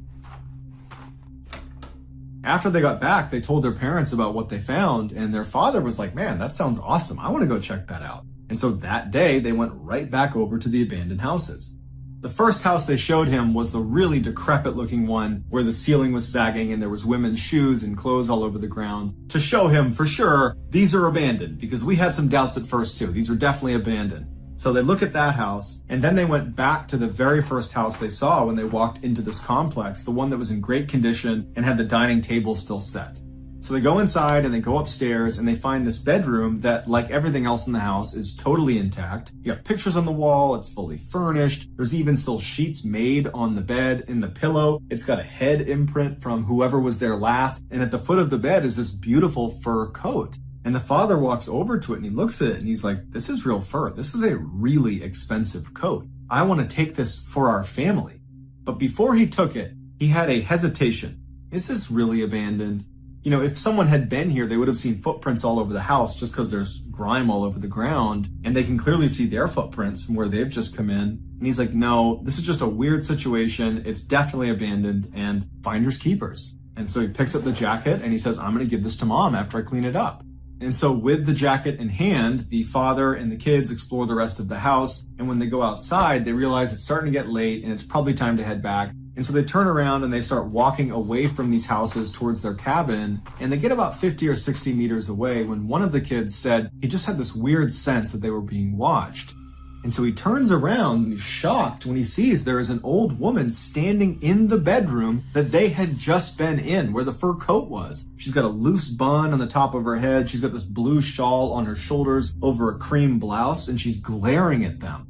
After they got back, they told their parents about what they found, and their father was like, man, that sounds awesome. I want to go check that out. And so that day, they went right back over to the abandoned houses. The first house they showed him was the really decrepit looking one where the ceiling was sagging and there was women's shoes and clothes all over the ground, to show him for sure these are abandoned, because we had some doubts at first too. These are definitely abandoned. So they look at that house, and then they went back to the very first house they saw when they walked into this complex, the one that was in great condition and had the dining table still set. So So they go inside and they go upstairs and they find this bedroom that, like everything else in the house, is totally intact. You got pictures on the wall, it's fully furnished. There's even still sheets made on the bed. In the pillow, it's got a head imprint from whoever was there last. And at the foot of the bed is this beautiful fur coat. And the father walks over to it and he looks at it and he's like, this is real fur. This is a really expensive coat. I want to take this for our family. But before he took it, he had a hesitation. Is this really abandoned? You know, if someone had been here, they would have seen footprints all over the house just because there's grime all over the ground. And they can clearly see their footprints from where they've just come in. And he's like, no, this is just a weird situation. It's definitely abandoned and finders keepers. And so he picks up the jacket and he says, I'm going to give this to mom after I clean it up. And so with the jacket in hand, the father and the kids explore the rest of the house. And when they go outside, they realize it's starting to get late and it's probably time to head back. And so they turn around and they start walking away from these houses towards their cabin. And they get about 50 or 60 meters away when one of the kids said he just had this weird sense that they were being watched. And so he turns around and he's shocked when he sees there is an old woman standing in the bedroom that they had just been in, where the fur coat was. She's got a loose bun on the top of her head. She's got this blue shawl on her shoulders over a cream blouse, and she's glaring at them.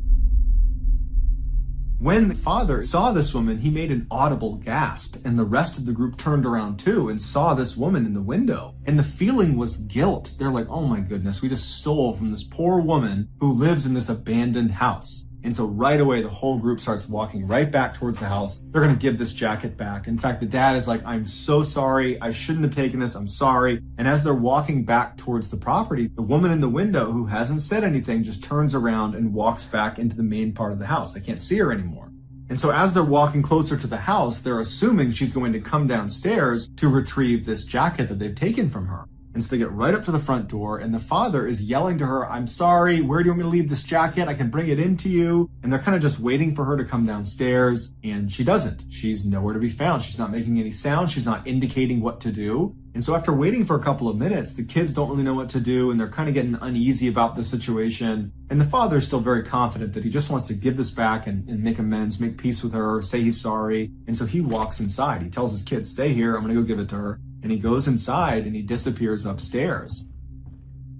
When the father saw this woman, he made an audible gasp, and the rest of the group turned around too and saw this woman in the window. And the feeling was guilt. They're like, oh my goodness, we just stole from this poor woman who lives in this abandoned house. And so right away, the whole group starts walking right back towards the house. They're going to give this jacket back. In fact, the dad is like, I'm so sorry. I shouldn't have taken this. I'm sorry. And as they're walking back towards the property, the woman in the window who hasn't said anything just turns around and walks back into the main part of the house. They can't see her anymore. And so as they're walking closer to the house, they're assuming she's going to come downstairs to retrieve this jacket that they've taken from her. And so they get right up to the front door and the father is yelling to her, I'm sorry, where do you want me to leave this jacket? I can bring it in to you. And they're kind of just waiting for her to come downstairs. And she doesn't. She's nowhere to be found. She's not making any sound. She's not indicating what to do. And so after waiting for a couple of minutes, the kids don't really know what to do and they're kind of getting uneasy about the situation. And the father is still very confident that he just wants to give this back and make amends, make peace with her, say he's sorry. And so he walks inside. He tells his kids, stay here. I'm going to go give it to her. And he goes inside and he disappears upstairs.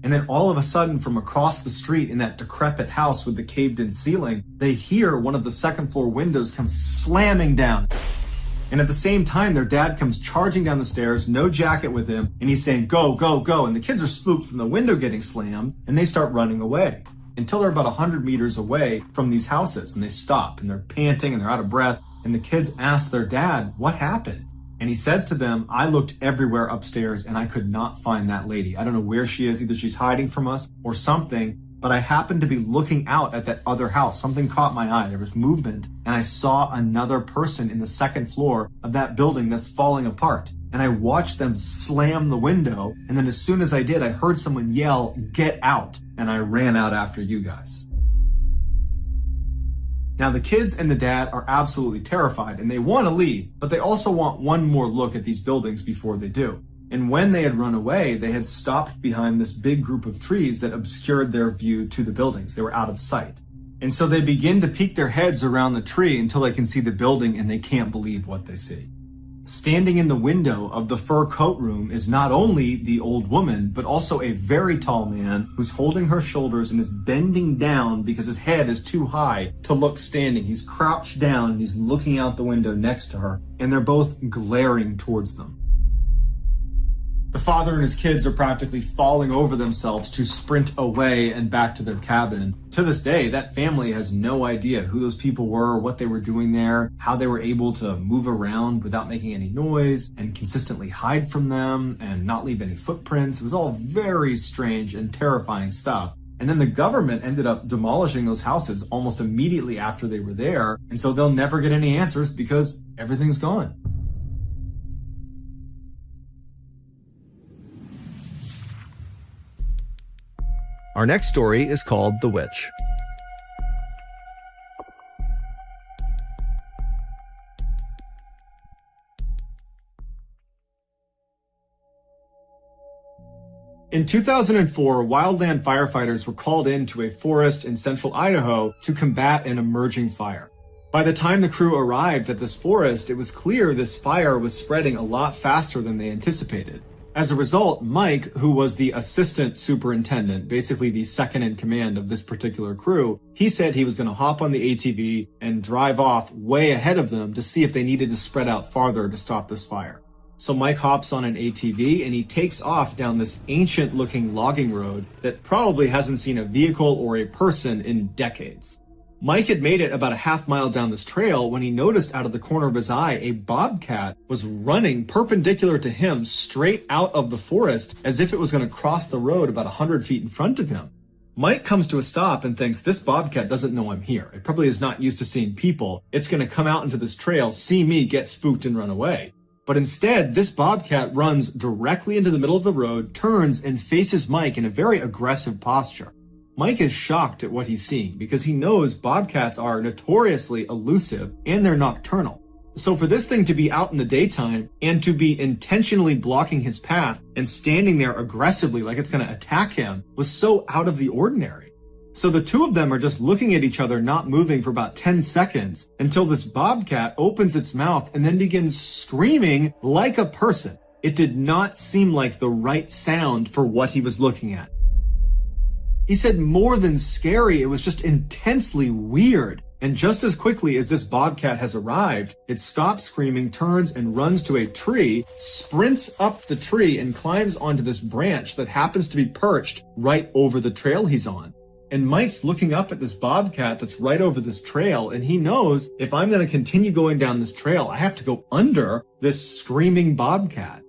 And then all of a sudden from across the street in that decrepit house with the caved in ceiling, they hear one of the second floor windows come slamming down. And at the same time, their dad comes charging down the stairs, no jacket with him, and he's saying, go, go, go. And the kids are spooked from the window getting slammed, and they start running away until they're about 100 meters away from these houses. And they stop, and they're panting, and they're out of breath. And the kids ask their dad, what happened? And he says to them, I looked everywhere upstairs, and I could not find that lady. I don't know where she is. Either she's hiding from us or something. But I happened to be looking out at that other house. Something caught my eye. There was movement. And I saw another person in the second floor of that building that's falling apart. And I watched them slam the window. And then as soon as I did, I heard someone yell, get out. And I ran out after you guys. Now the kids and the dad are absolutely terrified and they want to leave, but they also want one more look at these buildings before they do. And when they had run away, they had stopped behind this big group of trees that obscured their view to the buildings. They were out of sight. And so they begin to peek their heads around the tree until they can see the building and they can't believe what they see. Standing in the window of the fur coat room is not only the old woman, but also a very tall man who's holding her shoulders and is bending down because his head is too high to look standing. He's crouched down and he's looking out the window next to her, and they're both glaring towards them. The father and his kids are practically falling over themselves to sprint away and back to their cabin. To this day, that family has no idea who those people were, what they were doing there, how they were able to move around without making any noise and consistently hide from them and not leave any footprints. It was all very strange and terrifying stuff. And then the government ended up demolishing those houses almost immediately after they were there. And so they'll never get any answers because everything's gone. Our next story is called The Witch. In 2004, wildland firefighters were called into a forest in central Idaho to combat an emerging fire. By the time the crew arrived at this forest, it was clear this fire was spreading a lot faster than they anticipated. As a result, Mike, who was the assistant superintendent, basically the second in command of this particular crew, he said he was going to hop on the ATV and drive off way ahead of them to see if they needed to spread out farther to stop this fire. So Mike hops on an ATV and he takes off down this ancient looking logging road that probably hasn't seen a vehicle or a person in decades. Mike had made it about a half mile down this trail when he noticed out of the corner of his eye a bobcat was running perpendicular to him straight out of the forest as if it was going to cross the road about 100 feet in front of him. Mike comes to a stop and thinks this bobcat doesn't know I'm here. It probably is not used to seeing people. It's going to come out into this trail, see me, get spooked and run away. But instead, this bobcat runs directly into the middle of the road, turns and faces Mike in a very aggressive posture. Mike is shocked at what he's seeing because he knows bobcats are notoriously elusive and they're nocturnal. So for this thing to be out in the daytime and to be intentionally blocking his path and standing there aggressively like it's going to attack him was so out of the ordinary. So the two of them are just looking at each other, not moving for about 10 seconds until this bobcat opens its mouth and then begins screaming like a person. It did not seem like the right sound for what he was looking at. He said more than scary, it was just intensely weird. And just as quickly as this bobcat has arrived, it stops screaming, turns and runs to a tree, sprints up the tree and climbs onto this branch that happens to be perched right over the trail he's on. And Mike's looking up at this bobcat that's right over this trail, and he knows if I'm going to continue going down this trail, I have to go under this screaming bobcat.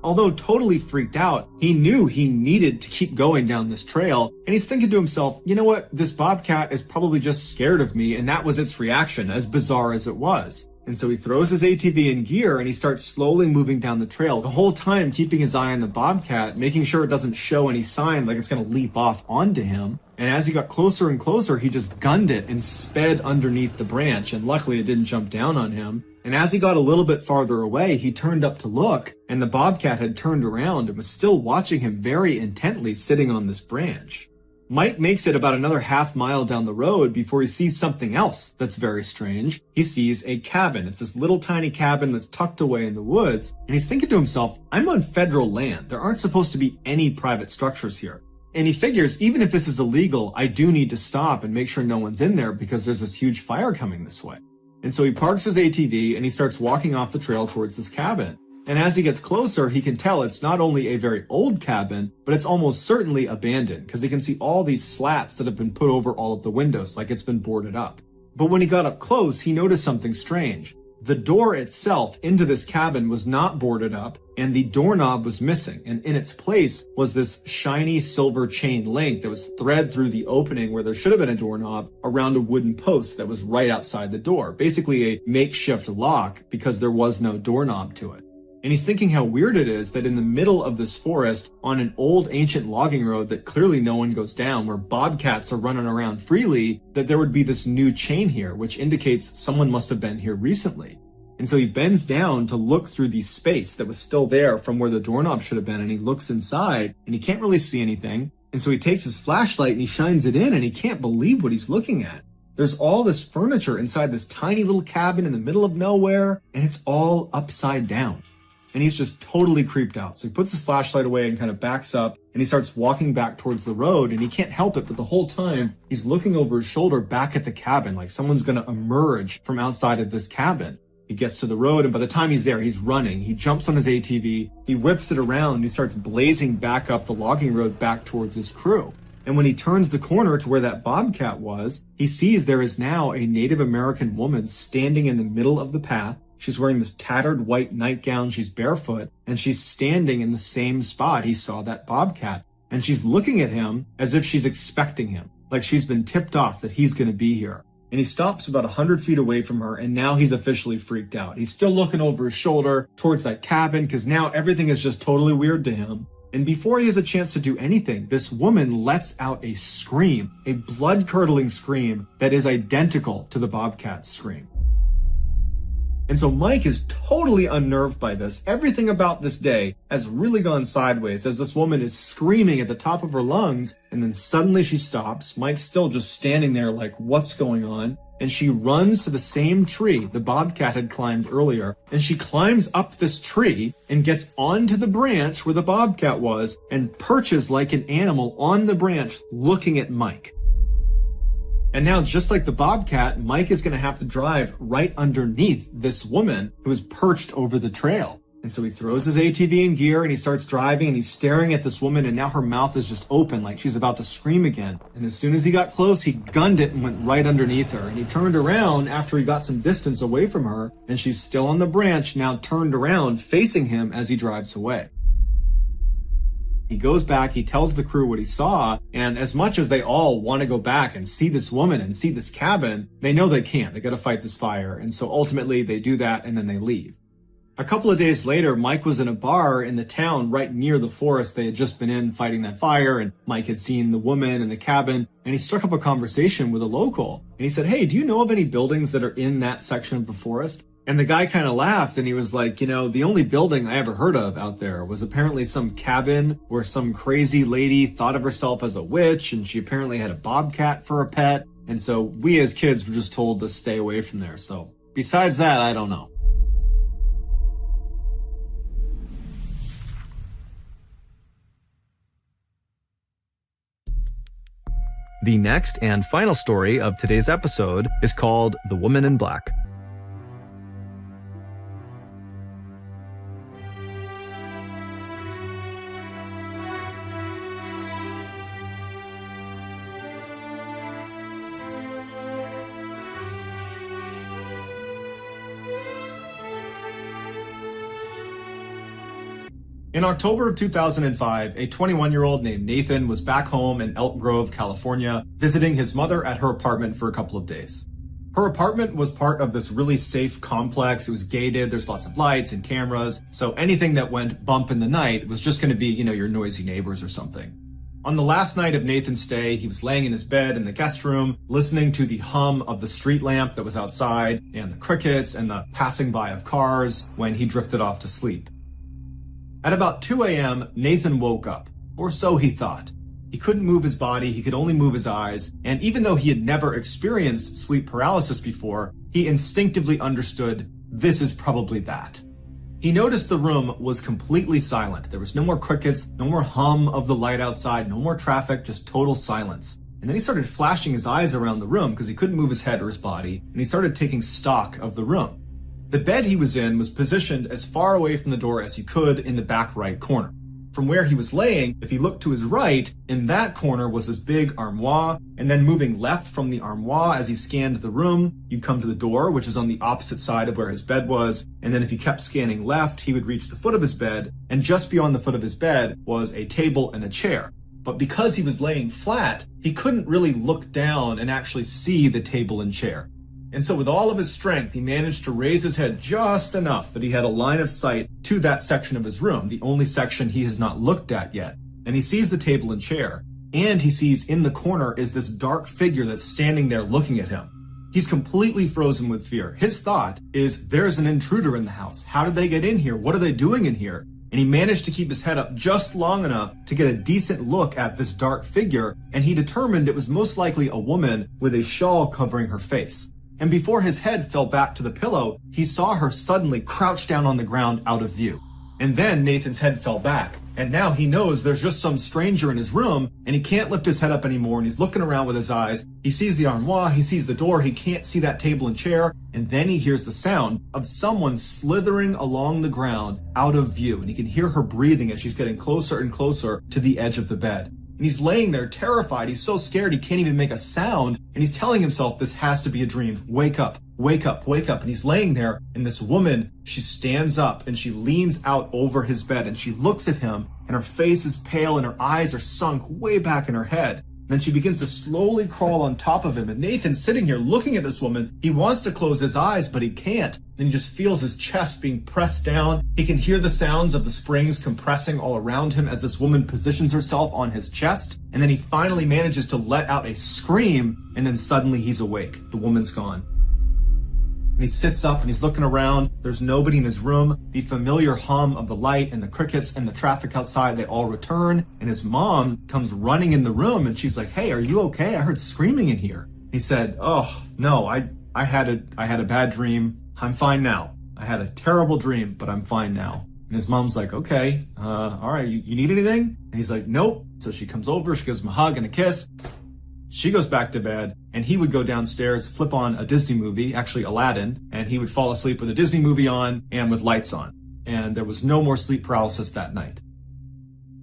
Although totally freaked out, he knew he needed to keep going down this trail, and he's thinking to himself, you know what, this bobcat is probably just scared of me, and that was its reaction, as bizarre as it was. And so he throws his ATV in gear and he starts slowly moving down the trail, the whole time keeping his eye on the bobcat, making sure it doesn't show any sign like it's going to leap off onto him. And as he got closer and closer, he just gunned it and sped underneath the branch, and luckily it didn't jump down on him. And as he got a little bit farther away, he turned up to look, and the bobcat had turned around and was still watching him very intently sitting on this branch. Mike makes it about another half mile down the road before he sees something else that's very strange. He sees a cabin. It's this little tiny cabin that's tucked away in the woods, and he's thinking to himself, I'm on federal land. There aren't supposed to be any private structures here. And he figures, even if this is illegal, I do need to stop and make sure no one's in there because there's this huge fire coming this way. And so he parks his ATV and he starts walking off the trail towards this cabin. And as he gets closer, he can tell it's not only a very old cabin, but it's almost certainly abandoned because he can see all these slats that have been put over all of the windows, like it's been boarded up. But when he got up close, he noticed something strange. The door itself into this cabin was not boarded up, and the doorknob was missing, and in its place was this shiny silver chain link that was thread through the opening where there should have been a doorknob around a wooden post that was right outside the door, basically a makeshift lock because there was no doorknob to it. And he's thinking how weird it is that in the middle of this forest, on an old ancient logging road that clearly no one goes down, where bobcats are running around freely, that there would be this new chain here, which indicates someone must have been here recently. And so he bends down to look through the space that was still there from where the doorknob should have been, and he looks inside, and he can't really see anything. And so he takes his flashlight and he shines it in, and he can't believe what he's looking at. There's all this furniture inside this tiny little cabin in the middle of nowhere, and it's all upside down. And he's just totally creeped out. So he puts his flashlight away and kind of backs up, and he starts walking back towards the road, and he can't help it, but the whole time he's looking over his shoulder back at the cabin, like someone's going to emerge from outside of this cabin. He gets to the road, and by the time he's there, he's running. He jumps on his ATV, he whips it around, and he starts blazing back up the logging road back towards his crew. And when he turns the corner to where that bobcat was, he sees there is now a Native American woman standing in the middle of the path. She's wearing this tattered white nightgown, she's barefoot, and she's standing in the same spot he saw that bobcat. And she's looking at him as if she's expecting him, like she's been tipped off that he's going to be here. And he stops about 100 feet away from her, and now he's officially freaked out. He's still looking over his shoulder towards that cabin because now everything is just totally weird to him. And before he has a chance to do anything, this woman lets out a scream, a blood-curdling scream that is identical to the bobcat's scream. And so Mike is totally unnerved by this. Everything about this day has really gone sideways as this woman is screaming at the top of her lungs, and then suddenly she stops. Mike's still just standing there like, what's going on? And she runs to the same tree the bobcat had climbed earlier, and she climbs up this tree and gets onto the branch where the bobcat was and perches like an animal on the branch looking at Mike. And now, just like the bobcat, Mike is going to have to drive right underneath this woman who is perched over the trail. And so he throws his ATV in gear and he starts driving and he's staring at this woman, and now her mouth is just open like she's about to scream again. And as soon as he got close, he gunned it and went right underneath her. And he turned around after he got some distance away from her, and she's still on the branch, now turned around facing him as he drives away. He goes back, he tells the crew what he saw, and as much as they all want to go back and see this woman and see this cabin, they know they can't. They got to fight this fire. And so ultimately they do that and then they leave. A couple of days later, Mike was in a bar in the town right near the forest they had just been in fighting that fire, and Mike had seen the woman in the cabin, and he struck up a conversation with a local. And he said, "Hey, do you know of any buildings that are in that section of the forest?" And the guy kind of laughed and he was like, the only building I ever heard of out there was apparently some cabin where some crazy lady thought of herself as a witch, and she apparently had a bobcat for a pet. And so we as kids were just told to stay away from there. So besides that, I don't know. The next and final story of today's episode is called The Woman in Black. In October of 2005, a 21-year-old named Nathan was back home in Elk Grove, California, visiting his mother at her apartment for a couple of days. Her apartment was part of this really safe complex. It was gated, there's lots of lights and cameras, so anything that went bump in the night was just going to be, your noisy neighbors or something. On the last night of Nathan's stay, he was laying in his bed in the guest room, listening to the hum of the street lamp that was outside, and the crickets and the passing by of cars, when he drifted off to sleep. At about 2 a.m., Nathan woke up, or so he thought. He couldn't move his body, he could only move his eyes, and even though he had never experienced sleep paralysis before, he instinctively understood this is probably that. He noticed the room was completely silent. There was no more crickets, no more hum of the light outside, no more traffic, just total silence. And then he started flashing his eyes around the room because he couldn't move his head or his body, and he started taking stock of the room. The bed he was in was positioned as far away from the door as he could in the back right corner. From where he was laying, if he looked to his right, in that corner was this big armoire, and then moving left from the armoire as he scanned the room, you'd come to the door, which is on the opposite side of where his bed was, and then if he kept scanning left, he would reach the foot of his bed, and just beyond the foot of his bed was a table and a chair. But because he was laying flat, he couldn't really look down and actually see the table and chair. And so with all of his strength, he managed to raise his head just enough that he had a line of sight to that section of his room, the only section he has not looked at yet. And he sees the table and chair, and he sees in the corner is this dark figure that's standing there looking at him. He's completely frozen with fear. His thought is, there's an intruder in the house. How did they get in here? What are they doing in here? And he managed to keep his head up just long enough to get a decent look at this dark figure, and he determined it was most likely a woman with a shawl covering her face. And before his head fell back to the pillow, he saw her suddenly crouch down on the ground out of view. And then Nathan's head fell back. And now he knows there's just some stranger in his room, and he can't lift his head up anymore, and he's looking around with his eyes. He sees the armoire, he sees the door, he can't see that table and chair, and then he hears the sound of someone slithering along the ground out of view, and he can hear her breathing as she's getting closer and closer to the edge of the bed. And he's laying there terrified. He's so scared he can't even make a sound. And he's telling himself this has to be a dream. Wake up, wake up, wake up. And he's laying there, and this woman, she stands up and she leans out over his bed and she looks at him, and her face is pale and her eyes are sunk way back in her head. Then she begins to slowly crawl on top of him, and Nathan's sitting here looking at this woman. He wants to close his eyes, but he can't. Then he just feels his chest being pressed down. He can hear the sounds of the springs compressing all around him as this woman positions herself on his chest. And then he finally manages to let out a scream, and then suddenly he's awake. The woman's gone. and he sits up and he's looking around. There's nobody in his room. The familiar hum of the light and the crickets and the traffic outside, they all return. And his mom comes running in the room and she's like, "Hey, are you okay? I heard screaming in here." He said, "Oh, no, I had a bad dream. I'm fine now. I had a terrible dream, but I'm fine now." And his mom's like, "Okay, all right, you need anything?" And he's like, "Nope." So she comes over, she gives him a hug and a kiss. She goes back to bed, and he would go downstairs, flip on a Disney movie, actually Aladdin, and he would fall asleep with a Disney movie on and with lights on. And there was no more sleep paralysis that night.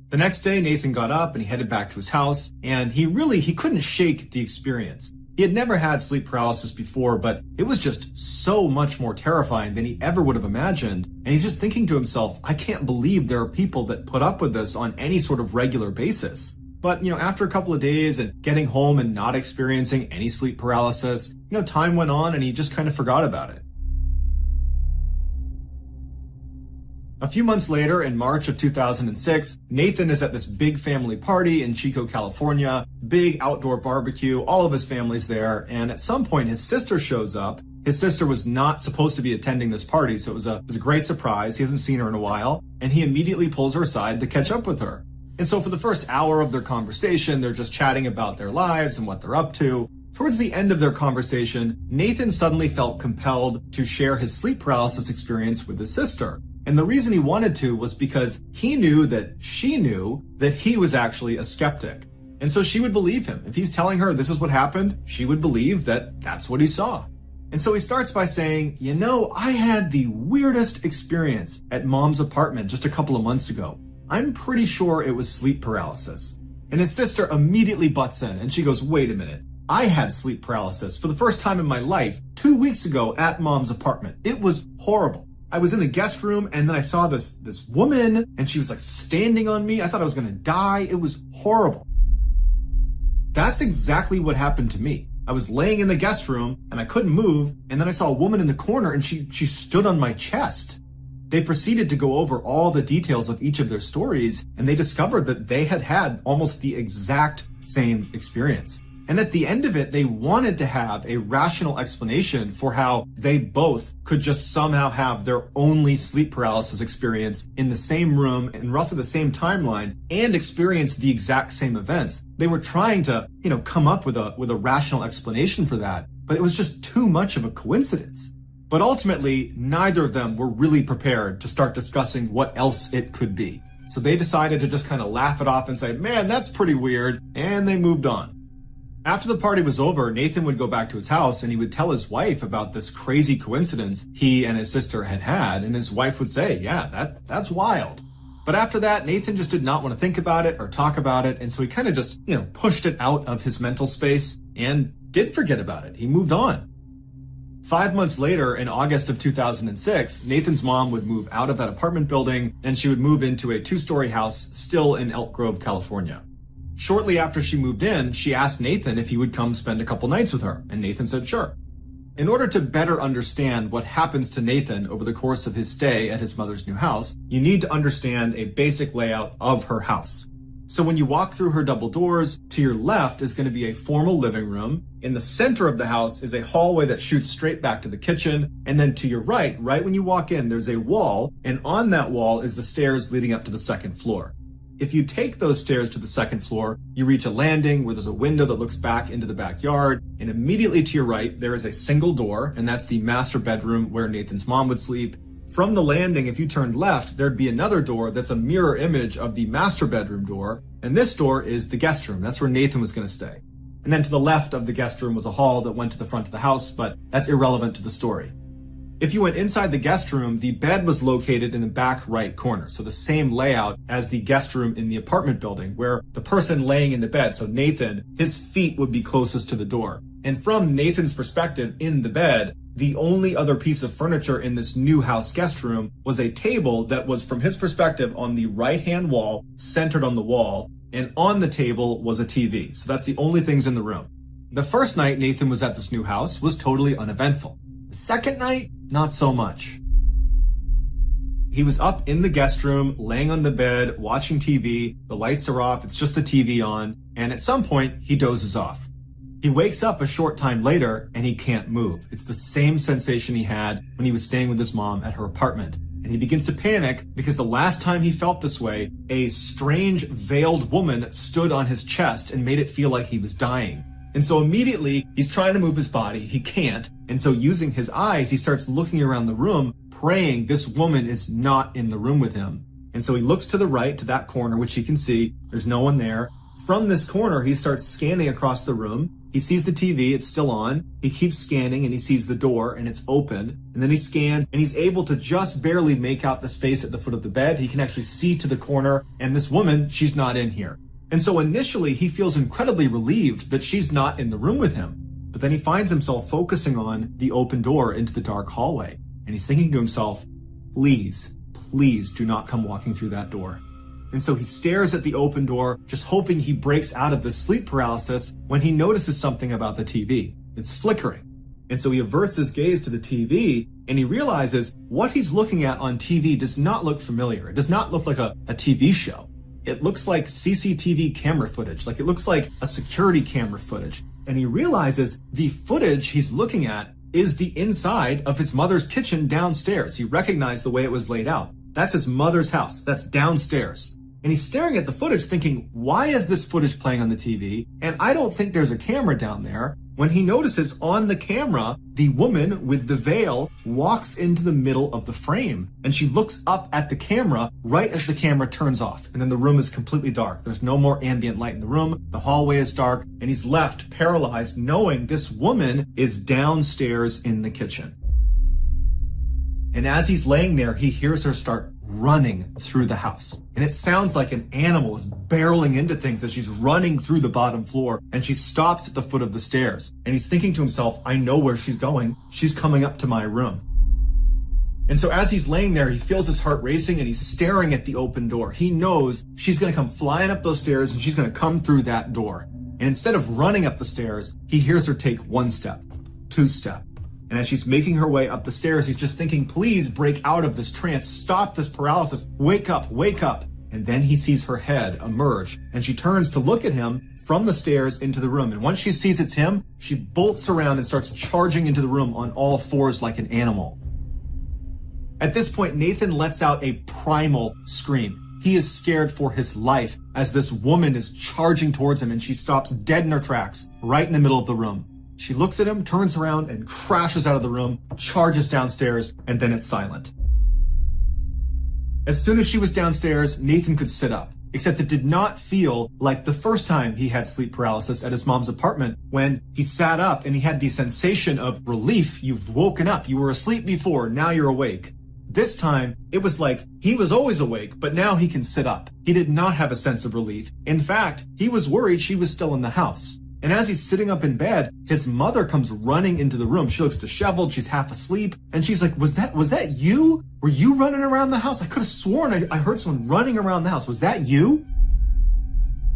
The next day, Nathan got up and he headed back to his house, and he couldn't shake the experience. He had never had sleep paralysis before, but it was just so much more terrifying than he ever would have imagined. And he's just thinking to himself, I can't believe there are people that put up with this on any sort of regular basis. But, after a couple of days and getting home and not experiencing any sleep paralysis, time went on and he just kind of forgot about it. A few months later, in March of 2006, Nathan is at this big family party in Chico, California, big outdoor barbecue, all of his family's there, and at some point his sister shows up. His sister was not supposed to be attending this party, so it was a great surprise. He hasn't seen her in a while, and he immediately pulls her aside to catch up with her. And so for the first hour of their conversation, they're just chatting about their lives and what they're up to. Towards the end of their conversation, Nathan suddenly felt compelled to share his sleep paralysis experience with his sister. And the reason he wanted to was because he knew that she knew that he was actually a skeptic. And so she would believe him. If he's telling her this is what happened, she would believe that that's what he saw. And so he starts by saying, I had the weirdest experience at Mom's apartment just a couple of months ago. I'm pretty sure it was sleep paralysis. And his sister immediately butts in and she goes, "Wait a minute. I had sleep paralysis for the first time in my life 2 weeks ago at Mom's apartment. It was horrible. I was in the guest room and then I saw this woman and she was like standing on me. I thought I was going to die. It was horrible." That's exactly what happened to me. I was laying in the guest room and I couldn't move. And then I saw a woman in the corner and she stood on my chest. They proceeded to go over all the details of each of their stories, and they discovered that they had had almost the exact same experience. And at the end of it, they wanted to have a rational explanation for how they both could just somehow have their only sleep paralysis experience in the same room in roughly the same timeline and experience the exact same events. They were trying to, come up with a rational explanation for that, but it was just too much of a coincidence. But ultimately, neither of them were really prepared to start discussing what else it could be. So they decided to just kind of laugh it off and say, "Man, that's pretty weird," and they moved on. After the party was over, Nathan would go back to his house and he would tell his wife about this crazy coincidence he and his sister had, and his wife would say, "Yeah, that's wild." But after that, Nathan just did not want to think about it or talk about it, and so he kind of just, pushed it out of his mental space and did forget about it. He moved on. 5 months later, in August of 2006, Nathan's mom would move out of that apartment building and she would move into a 2-story house still in Elk Grove, California. Shortly after she moved in, she asked Nathan if he would come spend a couple nights with her, and Nathan said sure. In order to better understand what happens to Nathan over the course of his stay at his mother's new house, you need to understand a basic layout of her house. So when you walk through her double doors, to your left is going to be a formal living room. In the center of the house is a hallway that shoots straight back to the kitchen. And then to your right when you walk in, there's a wall. And on that wall is the stairs leading up to the second floor. If you take those stairs to the second floor, you reach a landing where there's a window that looks back into the backyard. And immediately to your right, there is a single door. And that's the master bedroom where Nathan's mom would sleep. From the landing, if you turned left, there'd be another door that's a mirror image of the master bedroom door. And this door is the guest room. That's where Nathan was going to stay. And then to the left of the guest room was a hall that went to the front of the house, but that's irrelevant to the story. If you went inside the guest room, the bed was located in the back right corner. So the same layout as the guest room in the apartment building, where the person laying in the bed, so Nathan, his feet would be closest to the door. And from Nathan's perspective in the bed, the only other piece of furniture in this new house guest room was a table that was, from his perspective, on the right-hand wall, centered on the wall, and on the table was a TV. So that's the only things in the room. The first night Nathan was at this new house was totally uneventful. The second night, not so much. He was up in the guest room, laying on the bed, watching TV. The lights are off, it's just the TV on, and at some point, he dozes off. He wakes up a short time later and he can't move. It's the same sensation he had when he was staying with his mom at her apartment. And he begins to panic because the last time he felt this way, a strange veiled woman stood on his chest and made it feel like he was dying. And so immediately he's trying to move his body. He can't. And so using his eyes, he starts looking around the room, praying this woman is not in the room with him. And so he looks to the right, to that corner, which he can see. There's no one there. From this corner, he starts scanning across the room. He sees the TV, it's still on. He keeps scanning and he sees the door and it's open. And then he scans and he's able to just barely make out the space at the foot of the bed. He can actually see to the corner, and this woman, she's not in here. And so initially he feels incredibly relieved that she's not in the room with him. But then he finds himself focusing on the open door into the dark hallway. And he's thinking to himself, please do not come walking through that door. And so he stares at the open door, just hoping he breaks out of this sleep paralysis, when he notices something about the TV. It's flickering. And so he averts his gaze to the TV and he realizes what he's looking at on TV does not look familiar. It does not look like a TV show. It looks like CCTV camera footage, like it looks like a security camera footage. And he realizes the footage he's looking at is the inside of his mother's kitchen downstairs. He recognized the way it was laid out. That's his mother's house. That's downstairs. And he's staring at the footage thinking, why is this footage playing on the TV? And I don't think there's a camera down there. When he notices on the camera, the woman with the veil walks into the middle of the frame. And she looks up at the camera right as the camera turns off. And then the room is completely dark. There's no more ambient light in the room. The hallway is dark. And he's left paralyzed knowing this woman is downstairs in the kitchen. And as he's laying there, he hears her start running through the house. And it sounds like an animal is barreling into things as she's running through the bottom floor, and she stops at the foot of the stairs. And he's thinking to himself, I know where she's going. She's coming up to my room. And so as he's laying there, he feels his heart racing and he's staring at the open door. He knows she's going to come flying up those stairs and she's going to come through that door. And instead of running up the stairs, he hears her take 1 step, 2 steps. And as she's making her way up the stairs, he's just thinking, please break out of this trance. Stop this paralysis. Wake up, wake up. And then he sees her head emerge and she turns to look at him from the stairs into the room. And once she sees it's him, she bolts around and starts charging into the room on all fours like an animal. At this point, Nathan lets out a primal scream. He is scared for his life as this woman is charging towards him and she stops dead in her tracks right in the middle of the room. She looks at him, turns around, and crashes out of the room, charges downstairs, and then it's silent. As soon as she was downstairs, Nathan could sit up, except it did not feel like the first time he had sleep paralysis at his mom's apartment when he sat up and he had the sensation of relief. You've woken up. You were asleep before. Now you're awake. This time, it was like he was always awake, but now he can sit up. He did not have a sense of relief. In fact, he was worried she was still in the house. And as he's sitting up in bed, his mother comes running into the room. She looks disheveled. She's half asleep. And she's like, was that you? Were you running around the house? I could have sworn I heard someone running around the house. Was that you?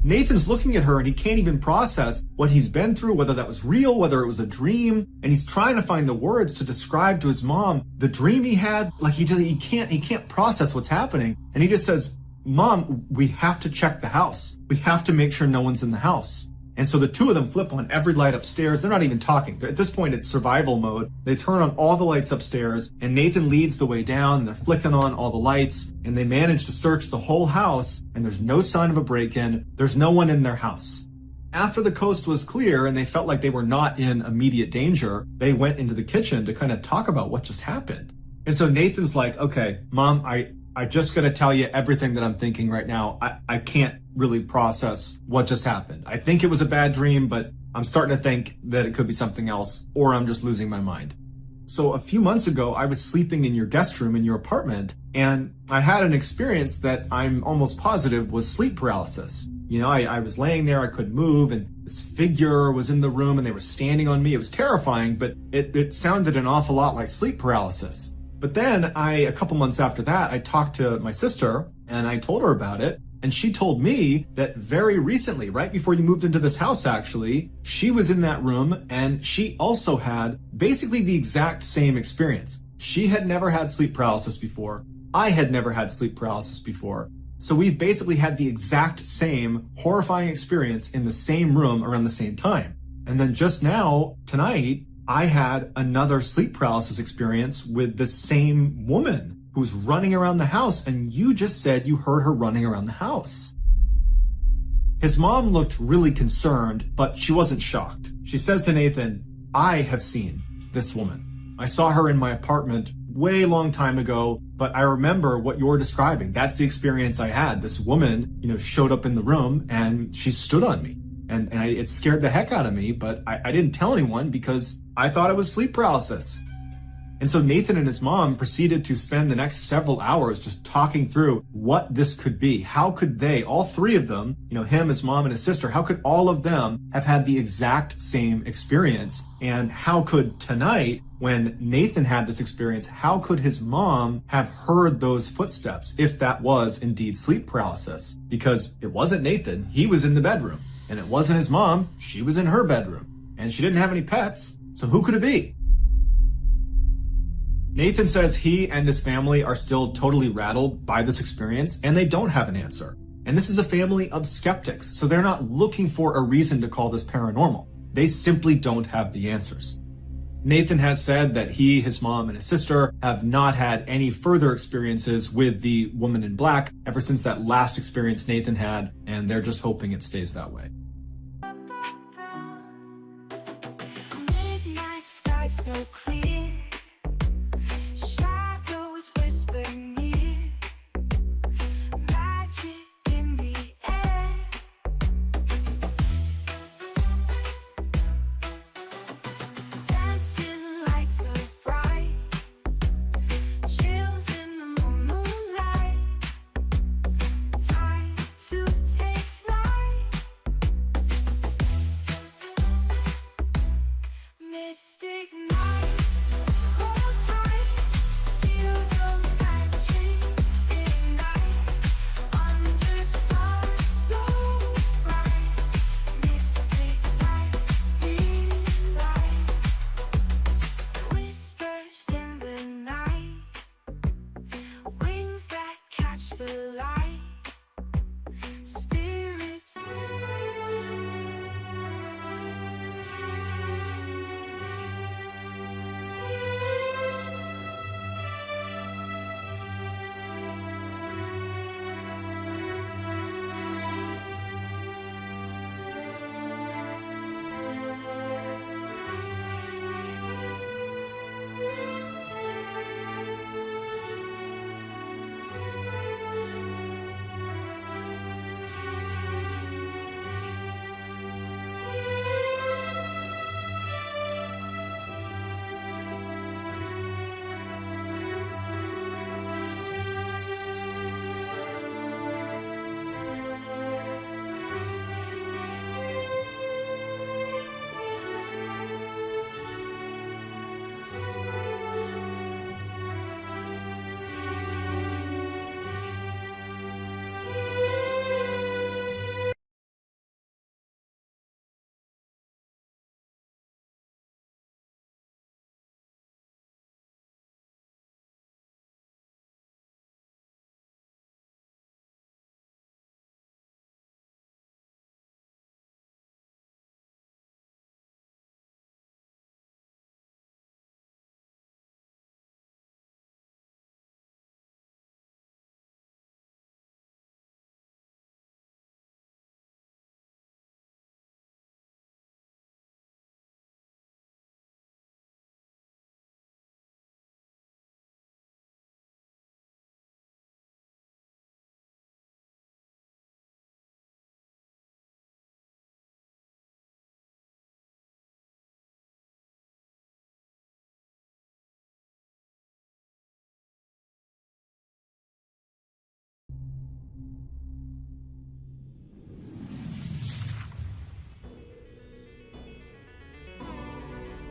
Nathan's looking at her and he can't even process what he's been through, whether that was real, whether it was a dream. And he's trying to find the words to describe to his mom the dream he had. Like he can't process what's happening. And he just says, Mom, we have to check the house. We have to make sure no one's in the house. And so the two of them flip on every light upstairs. They're not even talking. At this point, it's survival mode. They turn on all the lights upstairs, and Nathan leads the way down, and they're flicking on all the lights, and they manage to search the whole house, and there's no sign of a break-in. There's no one in their house. After the coast was clear and they felt like they were not in immediate danger, they went into the kitchen to kind of talk about what just happened. And so Nathan's like, okay, Mom, I just got to tell you everything that I'm thinking right now. I can't really process what just happened. I think it was a bad dream, but I'm starting to think that it could be something else, or I'm just losing my mind. So a few months ago, I was sleeping in your guest room in your apartment, and I had an experience that I'm almost positive was sleep paralysis. You know, I was laying there, I couldn't move, and this figure was in the room and they were standing on me. It was terrifying, but it sounded an awful lot like sleep paralysis. But then a couple months after that, I talked to my sister and I told her about it. And she told me that very recently, right before you moved into this house, actually, she was in that room and she also had basically the exact same experience. She had never had sleep paralysis before. I had never had sleep paralysis before. So we've basically had the exact same horrifying experience in the same room around the same time. And then just now, tonight, I had another sleep paralysis experience with the same woman who's running around the house, and you just said you heard her running around the house. His mom looked really concerned, but she wasn't shocked. She says to Nathan, I have seen this woman. I saw her in my apartment way long time ago, but I remember what you're describing. That's the experience I had. This woman, showed up in the room and she stood on me. And it scared the heck out of me, but I didn't tell anyone because I thought it was sleep paralysis. And so Nathan and his mom proceeded to spend the next several hours just talking through what this could be. How could they, all three of them, him, his mom, and his sister, how could all of them have had the exact same experience? And how could tonight, when Nathan had this experience, how could his mom have heard those footsteps if that was indeed sleep paralysis? Because it wasn't Nathan, he was in the bedroom. And it wasn't his mom, she was in her bedroom. And she didn't have any pets, so who could it be? Nathan says he and his family are still totally rattled by this experience, and they don't have an answer. And this is a family of skeptics, so they're not looking for a reason to call this paranormal. They simply don't have the answers. Nathan has said that he, his mom, and his sister have not had any further experiences with the woman in black ever since that last experience Nathan had, and they're just hoping it stays that way. Midnight sky so clear, shadows whisper near, magic in the air. Dancing lights so bright, chills in the moonlight. Time to take flight. Mystic nights, hold tight, feel the magic ignite. Under stars so bright, mystic nights delight. Whispers in the night, wings that catch the light. Spirits.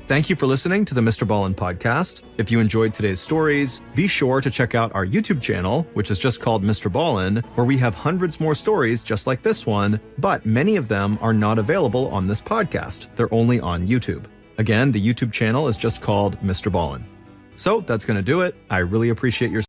Thank you for listening to the MrBallen Podcast. If you enjoyed today's stories, be sure to check out our YouTube channel, which is just called MrBallen, where we have hundreds more stories just like this one, but many of them are not available on this podcast. They're only on YouTube. Again, the YouTube channel is just called MrBallen. So that's going to do it. I really appreciate your